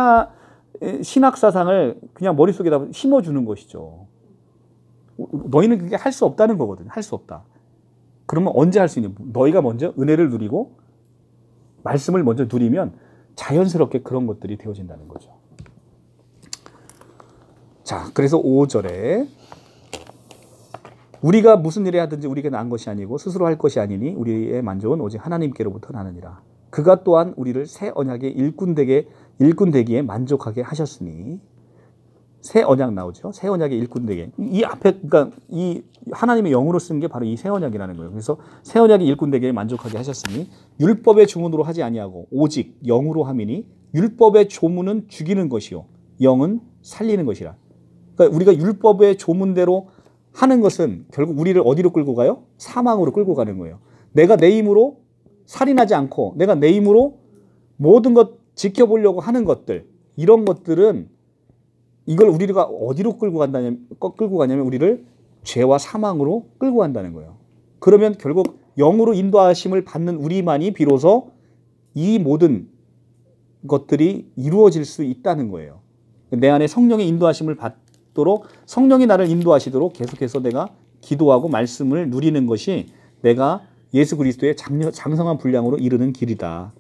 사상을 그냥 머릿속에다 심어주는 것이죠. 너희는 그게 할 수 없다는 거거든요. 할 수 없다. 그러면 언제 할 수 있냐? 너희가 먼저 은혜를 누리고 말씀을 먼저 누리면 자연스럽게 그런 것들이 되어진다는 거죠. 자, 그래서 5절에 우리가 무슨 일을 하든지 우리에게 난 것이 아니고 스스로 할 것이 아니니 우리의 만족은 오직 하나님께로부터 나느니라. 그가 또한 우리를 새 언약의 일꾼 되기에 만족하게 하셨으니. 새 언약 나오죠. 새 언약의 일꾼 되게. 이 앞에, 그러니까 이 하나님의 영으로 쓴 게 바로 이 새 언약이라는 거예요. 그래서 새 언약의 일꾼 되기에 만족하게 하셨으니 율법의 주문으로 하지 아니하고 오직 영으로 함이니 율법의 조문은 죽이는 것이요 영은 살리는 것이라. 그러니까 우리가 율법의 조문대로 하는 것은 결국 우리를 어디로 끌고 가요? 사망으로 끌고 가는 거예요. 내가 내 힘으로 살인하지 않고 내가 내 힘으로 모든 것 지켜보려고 하는 것들, 이런 것들은 이걸 우리가 어디로 끌고 가냐면 우리를 죄와 사망으로 끌고 간다는 거예요. 그러면 결국 영으로 인도하심을 받는 우리만이 비로소 이 모든 것들이 이루어질 수 있다는 거예요. 내 안에 성령의 인도하심을 받도록, 성령이 나를 인도하시도록 계속해서 내가 기도하고 말씀을 누리는 것이 내가 예수 그리스도의 장성한 분량으로 이르는 길이다.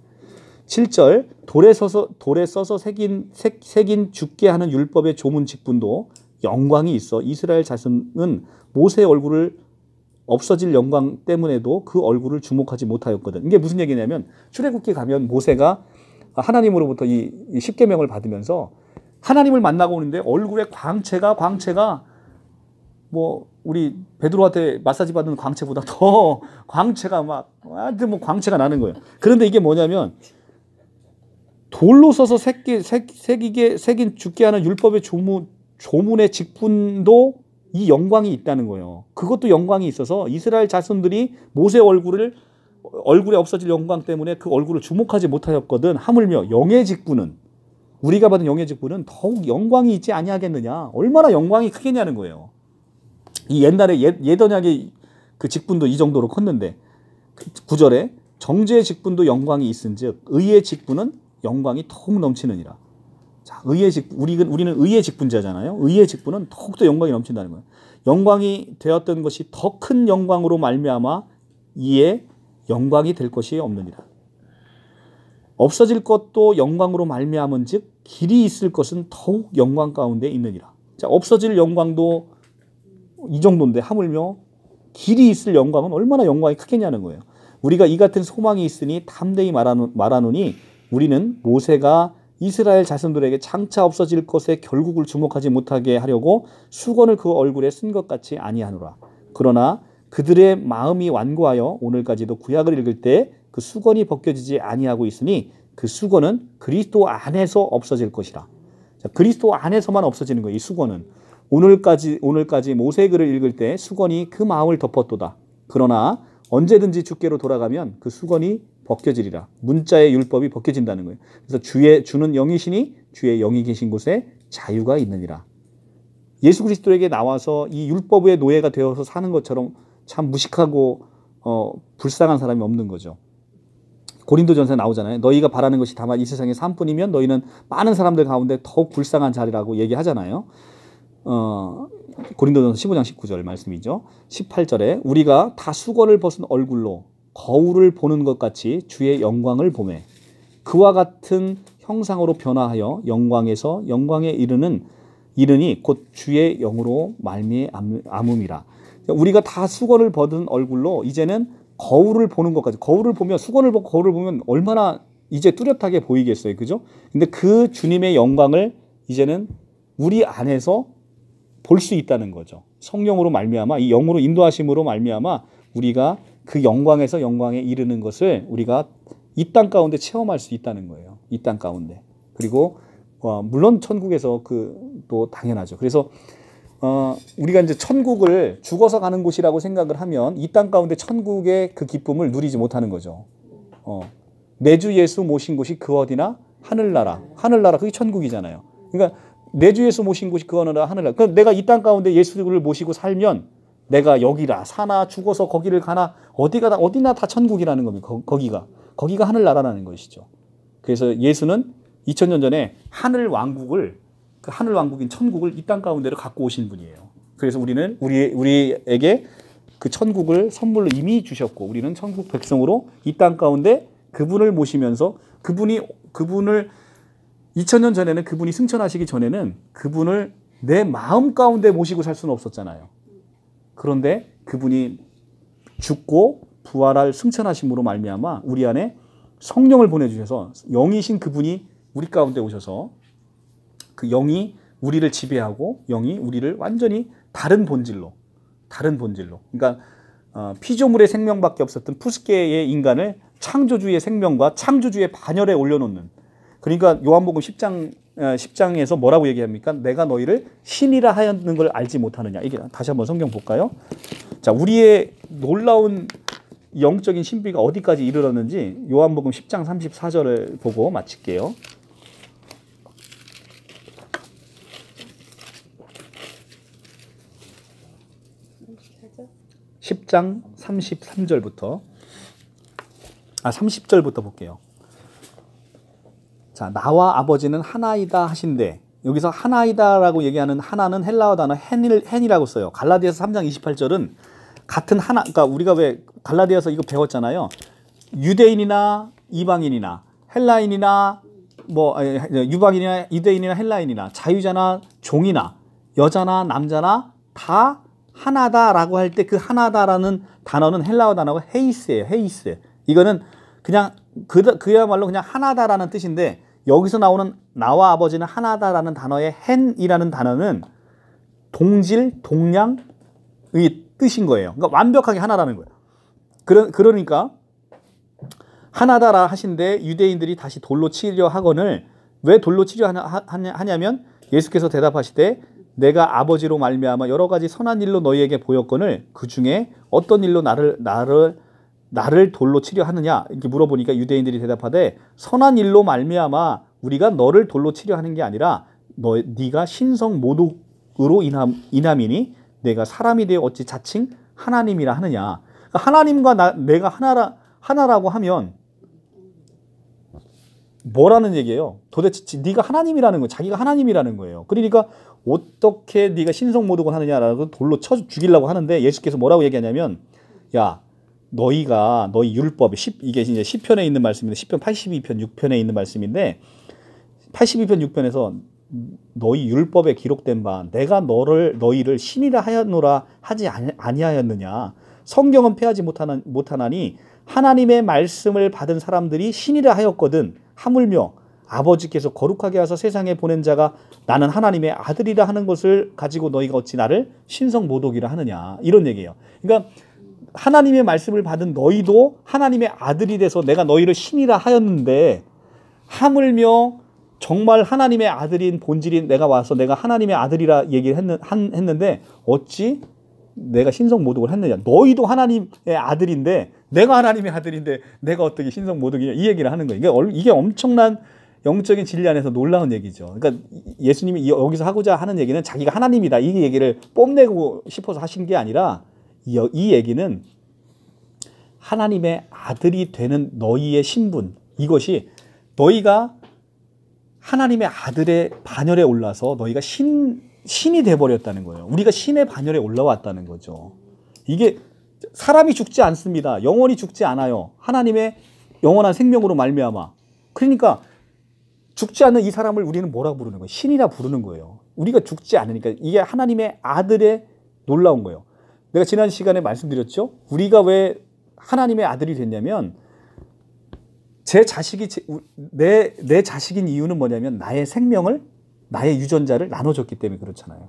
7절 돌에 써서 새긴 죽게 하는 율법의 조문 직분도 영광이 있어 이스라엘 자손은 모세의 얼굴을 없어질 영광 때문에도 그 얼굴을 주목하지 못하였거든. 이게 무슨 얘기냐면 출애굽기 가면 모세가 하나님으로부터 이 십계명을 받으면서 하나님을 만나고 오는데 얼굴에 광채가 뭐 우리 베드로한테 마사지 받는 광채보다 더 광채가 막 광채가 나는 거예요. 그런데 이게 뭐냐면 돌로 써서 새긴 죽게 하는 율법의 조문의 직분도 이 영광이 있다는 거예요. 그것도 영광이 있어서 이스라엘 자손들이 모세 얼굴에 없어질 영광 때문에 그 얼굴을 주목하지 못하였거든. 하물며 영의 직분은, 우리가 받은 영의 직분은 더욱 영광이 있지 아니하겠느냐. 얼마나 영광이 크겠냐는 거예요. 이 옛날에 옛 언약의 그 직분도 이 정도로 컸는데 9절에 정죄의 직분도 영광이 있은즉 의의 직분은 영광이 더욱 넘치느니라. 자, 우리는 의의 직분자잖아요. 의의 직분은 더욱더 영광이 넘친다는 거예요. 영광이 되었던 것이 더 큰 영광으로 말미암아 이에 영광이 될 것이 없느니라. 없어질 것도 영광으로 말미암은즉 길이 있을 것은 더욱 영광 가운데 있느니라. 자, 없어질 영광도 이 정도인데 하물며 길이 있을 영광은 얼마나 영광이 크겠냐는 거예요. 우리가 이 같은 소망이 있으니 담대히 말하노니 우리는 모세가 이스라엘 자손들에게 장차 없어질 것에 결국을 주목하지 못하게 하려고 수건을 그 얼굴에 쓴 것 같이 아니하노라. 그러나 그들의 마음이 완고하여 오늘까지도 구약을 읽을 때 그 수건이 벗겨지지 아니하고 있으니 그 수건은 그리스도 안에서 없어질 것이라. 자, 그리스도 안에서만 없어지는 거예요. 이 수건은. 오늘까지 모세의 글을 읽을 때 수건이 그 마음을 덮었도다. 그러나 언제든지 주께로 돌아가면 그 수건이 벗겨지리라. 문자의 율법이 벗겨진다는 거예요. 그래서 주는 영이시니 주의 영이 계신 곳에 자유가 있느니라. 예수 그리스도에게 나와서 이 율법의 노예가 되어서 사는 것처럼 참 무식하고 불쌍한 사람이 없는 거죠. 고린도전서에 나오잖아요. 너희가 바라는 것이 다만 이 세상의 삶뿐이면 너희는 많은 사람들 가운데 더욱 불쌍한 자리라고 얘기하잖아요. 고린도전서 15장 19절 말씀이죠. 18절에 우리가 다 수건을 벗은 얼굴로 거울을 보는 것 같이 주의 영광을 보매 그와 같은 형상으로 변화하여 영광에서 영광에 이르니 곧 주의 영으로 말미암음이라. 우리가 다 수건을 벗은 얼굴로 이제는 거울을 보는 것까지. 거울을 보면, 수건을 보고 거울을 보면 얼마나 이제 뚜렷하게 보이겠어요. 그죠? 근데 그 주님의 영광을 이제는 우리 안에서 볼 수 있다는 거죠. 성령으로 말미암아, 이 영으로 인도하심으로 말미암아 우리가 그 영광에서 영광에 이르는 것을 우리가 이 땅 가운데 체험할 수 있다는 거예요. 이 땅 가운데. 그리고 물론 천국에서 또 당연하죠. 그래서 우리가 이제 천국을 죽어서 가는 곳이라고 생각을 하면 이 땅 가운데 천국의 그 기쁨을 누리지 못하는 거죠. 내 주 예수 모신 곳이 그 어디나 하늘나라. 하늘나라 그게 천국이잖아요. 그러니까 내 주 예수 모신 곳이 그 어디나 하늘나라. 그러니까 내가 이 땅 가운데 예수를 모시고 살면 내가 여기라 사나 죽어서 거기를 가나 어디나 다 천국이라는 겁니다. 거기가 하늘나라라는 것이죠. 그래서 예수는 2000년 전에 하늘 왕국을, 그 하늘 왕국인 천국을 이 땅 가운데로 갖고 오신 분이에요. 그래서 우리는 우리에게 그 천국을 선물로 이미 주셨고, 우리는 천국 백성으로 이 땅 가운데 그분을 모시면서 그분을 2000년 전에는 그분이 승천하시기 전에는 그분을 내 마음 가운데 모시고 살 수는 없었잖아요. 그런데 그분이 죽고 부활할 승천하심으로 말미암아 우리 안에 성령을 보내주셔서 영이신 그분이 우리 가운데 오셔서 그 영이 우리를 지배하고 영이 우리를 완전히 다른 본질로 그러니까 피조물의 생명밖에 없었던 푸스케의 인간을 창조주의 생명과 창조주의 반열에 올려놓는, 그러니까 요한복음 10장에서 뭐라고 얘기합니까? 내가 너희를 신이라 하였는 걸 알지 못하느냐. 이게 다시 한번 성경 볼까요? 자, 우리의 놀라운 영적인 신비가 어디까지 이르렀는지 요한복음 10장 34절을 보고 마칠게요. 10장 33절부터 30절부터 볼게요. 자, 나와 아버지는 하나이다 하신대. 여기서 하나이다라고 얘기하는 하나는 헬라어 단어 hen이라고 써요. 갈라디아서 3장 28절은 같은 하나, 그러니까 우리가 왜 갈라디아서 이거 배웠잖아요. 유대인이나 이방인이나 헬라인이나 유방인이나 유대인이나 헬라인이나 자유자나 종이나 여자나 남자나 다 하나다라고 할 때 그 하나다라는 단어는 헬라어 단어가 헤이스예요. 헤이스. 이거는 그냥 그야말로 그냥 하나다라는 뜻인데, 여기서 나오는 나와 아버지는 하나다라는 단어의 hen이라는 단어는 동질, 동량의 뜻인 거예요. 그러니까 완벽하게 하나라는 거예요. 그러니까 하나다라 하신데 유대인들이 다시 돌로 치려 하거늘, 왜 돌로 치려 하냐면 예수께서 대답하시되 내가 아버지로 말미암아 여러 가지 선한 일로 너희에게 보였거늘 그 중에 어떤 일로 나를 돌로 치려 하느냐 이렇게 물어보니까 유대인들이 대답하되 선한 일로 말미암아 우리가 너를 돌로 치려 하는 게 아니라 네가 신성 모독으로 인함이니 내가 사람이 되어 어찌 자칭 하나님이라 하느냐. 그러니까 하나님과 내가 하나라고 하면 뭐라는 얘기예요? 도대체 네가 하나님이라는 거예요. 자기가 하나님이라는 거예요. 그러니까 어떻게 네가 신성 모독을 하느냐라고 돌로 쳐 죽이려고 하는데, 예수께서 뭐라고 얘기하냐면, 야, 너희 율법에 이게 이제 시편에 있는 말씀인데, 시편 82편 6편에 있는 말씀인데, 82편 6편에서 너희 율법에 기록된 바 내가 너희를 신이라 하였노라 하지 아니하였느냐. 성경은 폐하지 못하나니 하나님의 말씀을 받은 사람들이 신이라 하였거든. 하물며 아버지께서 거룩하게 하사 세상에 보낸 자가 나는 하나님의 아들이라 하는 것을 가지고 너희가 어찌 나를 신성 모독이라 하느냐. 이런 얘기예요. 그러니까 하나님의 말씀을 받은 너희도 하나님의 아들이 돼서 내가 너희를 신이라 하였는데, 하물며 정말 하나님의 아들인 본질인 내가 와서 내가 하나님의 아들이라 얘기를 했는데 어찌 내가 신성 모독을 했느냐. 너희도 하나님의 아들인데, 내가 하나님의 아들인데 내가 어떻게 신성 모독이냐, 이 얘기를 하는 거예요. 이게 엄청난 영적인 진리 안에서 놀라운 얘기죠. 그러니까 예수님이 여기서 하고자 하는 얘기는 자기가 하나님이다 이 얘기를 뽐내고 싶어서 하신 게 아니라, 이 얘기는 하나님의 아들이 되는 너희의 신분, 이것이 너희가 하나님의 아들의 반열에 올라서 너희가 신이 돼버렸다는 거예요. 우리가 신의 반열에 올라왔다는 거죠. 이게 사람이 죽지 않습니다. 영원히 죽지 않아요. 하나님의 영원한 생명으로 말미암아. 그러니까 죽지 않는 이 사람을 우리는 뭐라고 부르는 거예요? 신이라 부르는 거예요. 우리가 죽지 않으니까 이게 하나님의 아들의 놀라운 거예요. 내가 지난 시간에 말씀드렸죠. 우리가 왜 하나님의 아들이 됐냐면 제 자식이 내 자식인 이유는 뭐냐면 나의 생명을 나의 유전자를 나눠줬기 때문에 그렇잖아요.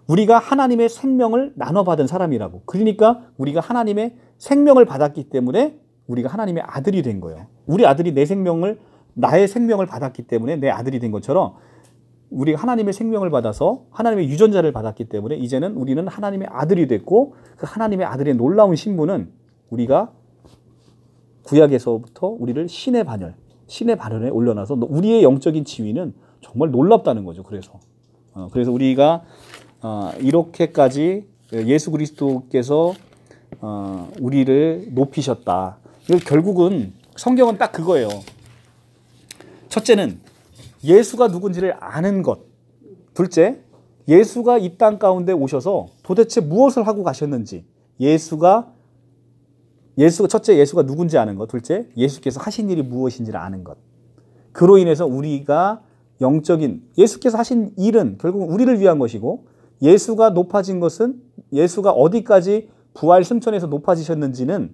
우리가 하나님의 생명을 나눠받은 사람이라고. 그러니까 우리가 하나님의 생명을 받았기 때문에 우리가 하나님의 아들이 된 거예요. 우리 아들이 나의 생명을 받았기 때문에 내 아들이 된 것처럼 우리가 하나님의 생명을 받아서 하나님의 유전자를 받았기 때문에 이제는 우리는 하나님의 아들이 됐고 그 하나님의 아들의 놀라운 신분은 우리가 구약에서부터 우리를 신의 반열에 올려놔서 우리의 영적인 지위는 정말 놀랍다는 거죠. 그래서 우리가 이렇게까지 예수 그리스도께서 우리를 높이셨다. 결국은 성경은 딱 그거예요. 첫째는 예수가 누군지를 아는 것. 둘째, 예수가 이 땅 가운데 오셔서 도대체 무엇을 하고 가셨는지. 첫째, 예수가 누군지 아는 것. 둘째, 예수께서 하신 일이 무엇인지를 아는 것. 그로 인해서 우리가 예수께서 하신 일은 결국 우리를 위한 것이고, 예수가 높아진 것은 예수가 어디까지 부활 승천해서 높아지셨는지는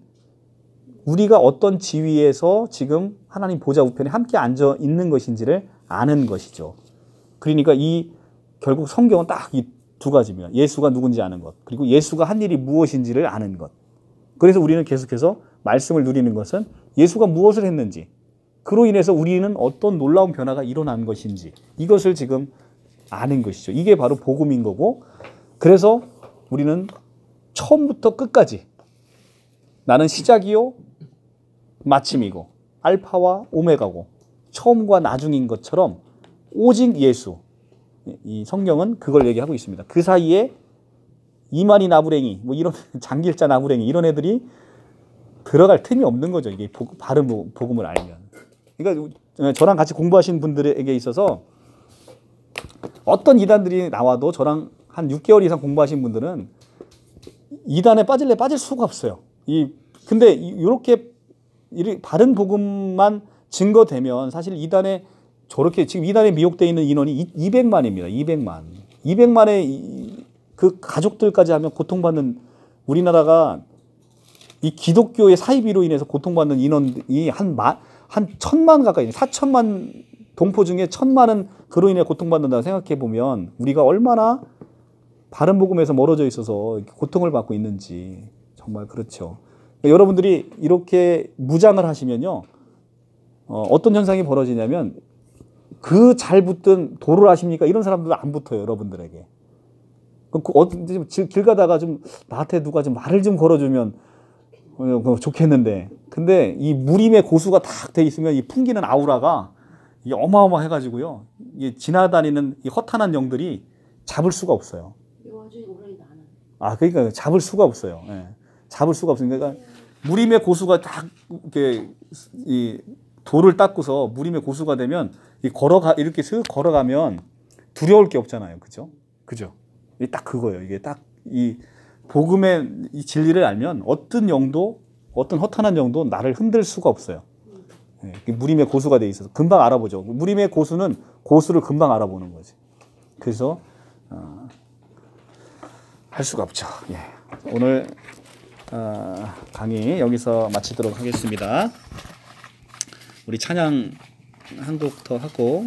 우리가 어떤 지위에서 지금 하나님 보좌 우편에 함께 앉아 있는 것인지를 아는 것이죠. 그러니까 결국 성경은 딱 이 두 가지입니다. 예수가 누군지 아는 것, 그리고 예수가 한 일이 무엇인지를 아는 것. 그래서 우리는 계속해서 말씀을 누리는 것은 예수가 무엇을 했는지, 그로 인해서 우리는 어떤 놀라운 변화가 일어난 것인지, 이것을 지금 아는 것이죠. 이게 바로 복음인 거고, 그래서 우리는 처음부터 끝까지 나는 시작이요 마침이고 알파와 오메가고 처음과 나중인 것처럼 오직 예수. 이 성경은 그걸 얘기하고 있습니다. 그 사이에 이만희 나부랭이, 이런 장길자 나부랭이 이런 애들이 들어갈 틈이 없는 거죠. 이게 바른 복음을 알면. 그러니까 저랑 같이 공부하신 분들에게 있어서 어떤 이단들이 나와도 저랑 한 6개월 이상 공부하신 분들은 이단에 빠질 수가 없어요. 근데 이렇게 바른 복음만 증거되면 사실 지금 이단에 미혹되어 있는 인원이 200만입니다. 200만의 그 가족들까지 하면 고통받는, 우리나라가 이 기독교의 사이비로 인해서 고통받는 인원이 한 1000만 가까이, 4천만 동포 중에 1000만은 그로 인해 고통받는다고 생각해 보면 우리가 얼마나 바른 복음에서 멀어져 있어서 고통을 받고 있는지 정말 그렇죠. 그러니까 여러분들이 이렇게 무장을 하시면요, 어떤 현상이 벌어지냐면 그 잘 붙든 도를 아십니까? 이런 사람들도 안 붙어요, 여러분들에게. 길 가다가 좀 나한테 누가 좀 말을 좀 걸어주면 좋겠는데, 근데 이 무림의 고수가 딱 돼 있으면 이 풍기는 아우라가 이게 어마어마해가지고요, 이게 지나다니는 이 허탄한 영들이 잡을 수가 없어요. 그러니까 잡을 수가 없어요. 예. 잡을 수가 없으니까, 그러니까 무림의 고수가 딱 이렇게 이 돌을 닦고서 무림의 고수가 되면 이렇게 슥 걸어가면 두려울 게 없잖아요. 그죠? 이게 딱 그거예요. 이게 딱 이 복음의 이 진리를 알면 어떤 허탄한 영도 나를 흔들 수가 없어요. 예, 무림의 고수가 돼 있어서 금방 알아보죠. 무림의 고수는 고수를 금방 알아보는 거지. 그래서 할 수가 없죠. 예. 오늘 강의 여기서 마치도록 하겠습니다. 우리 찬양 한 곡 더 하고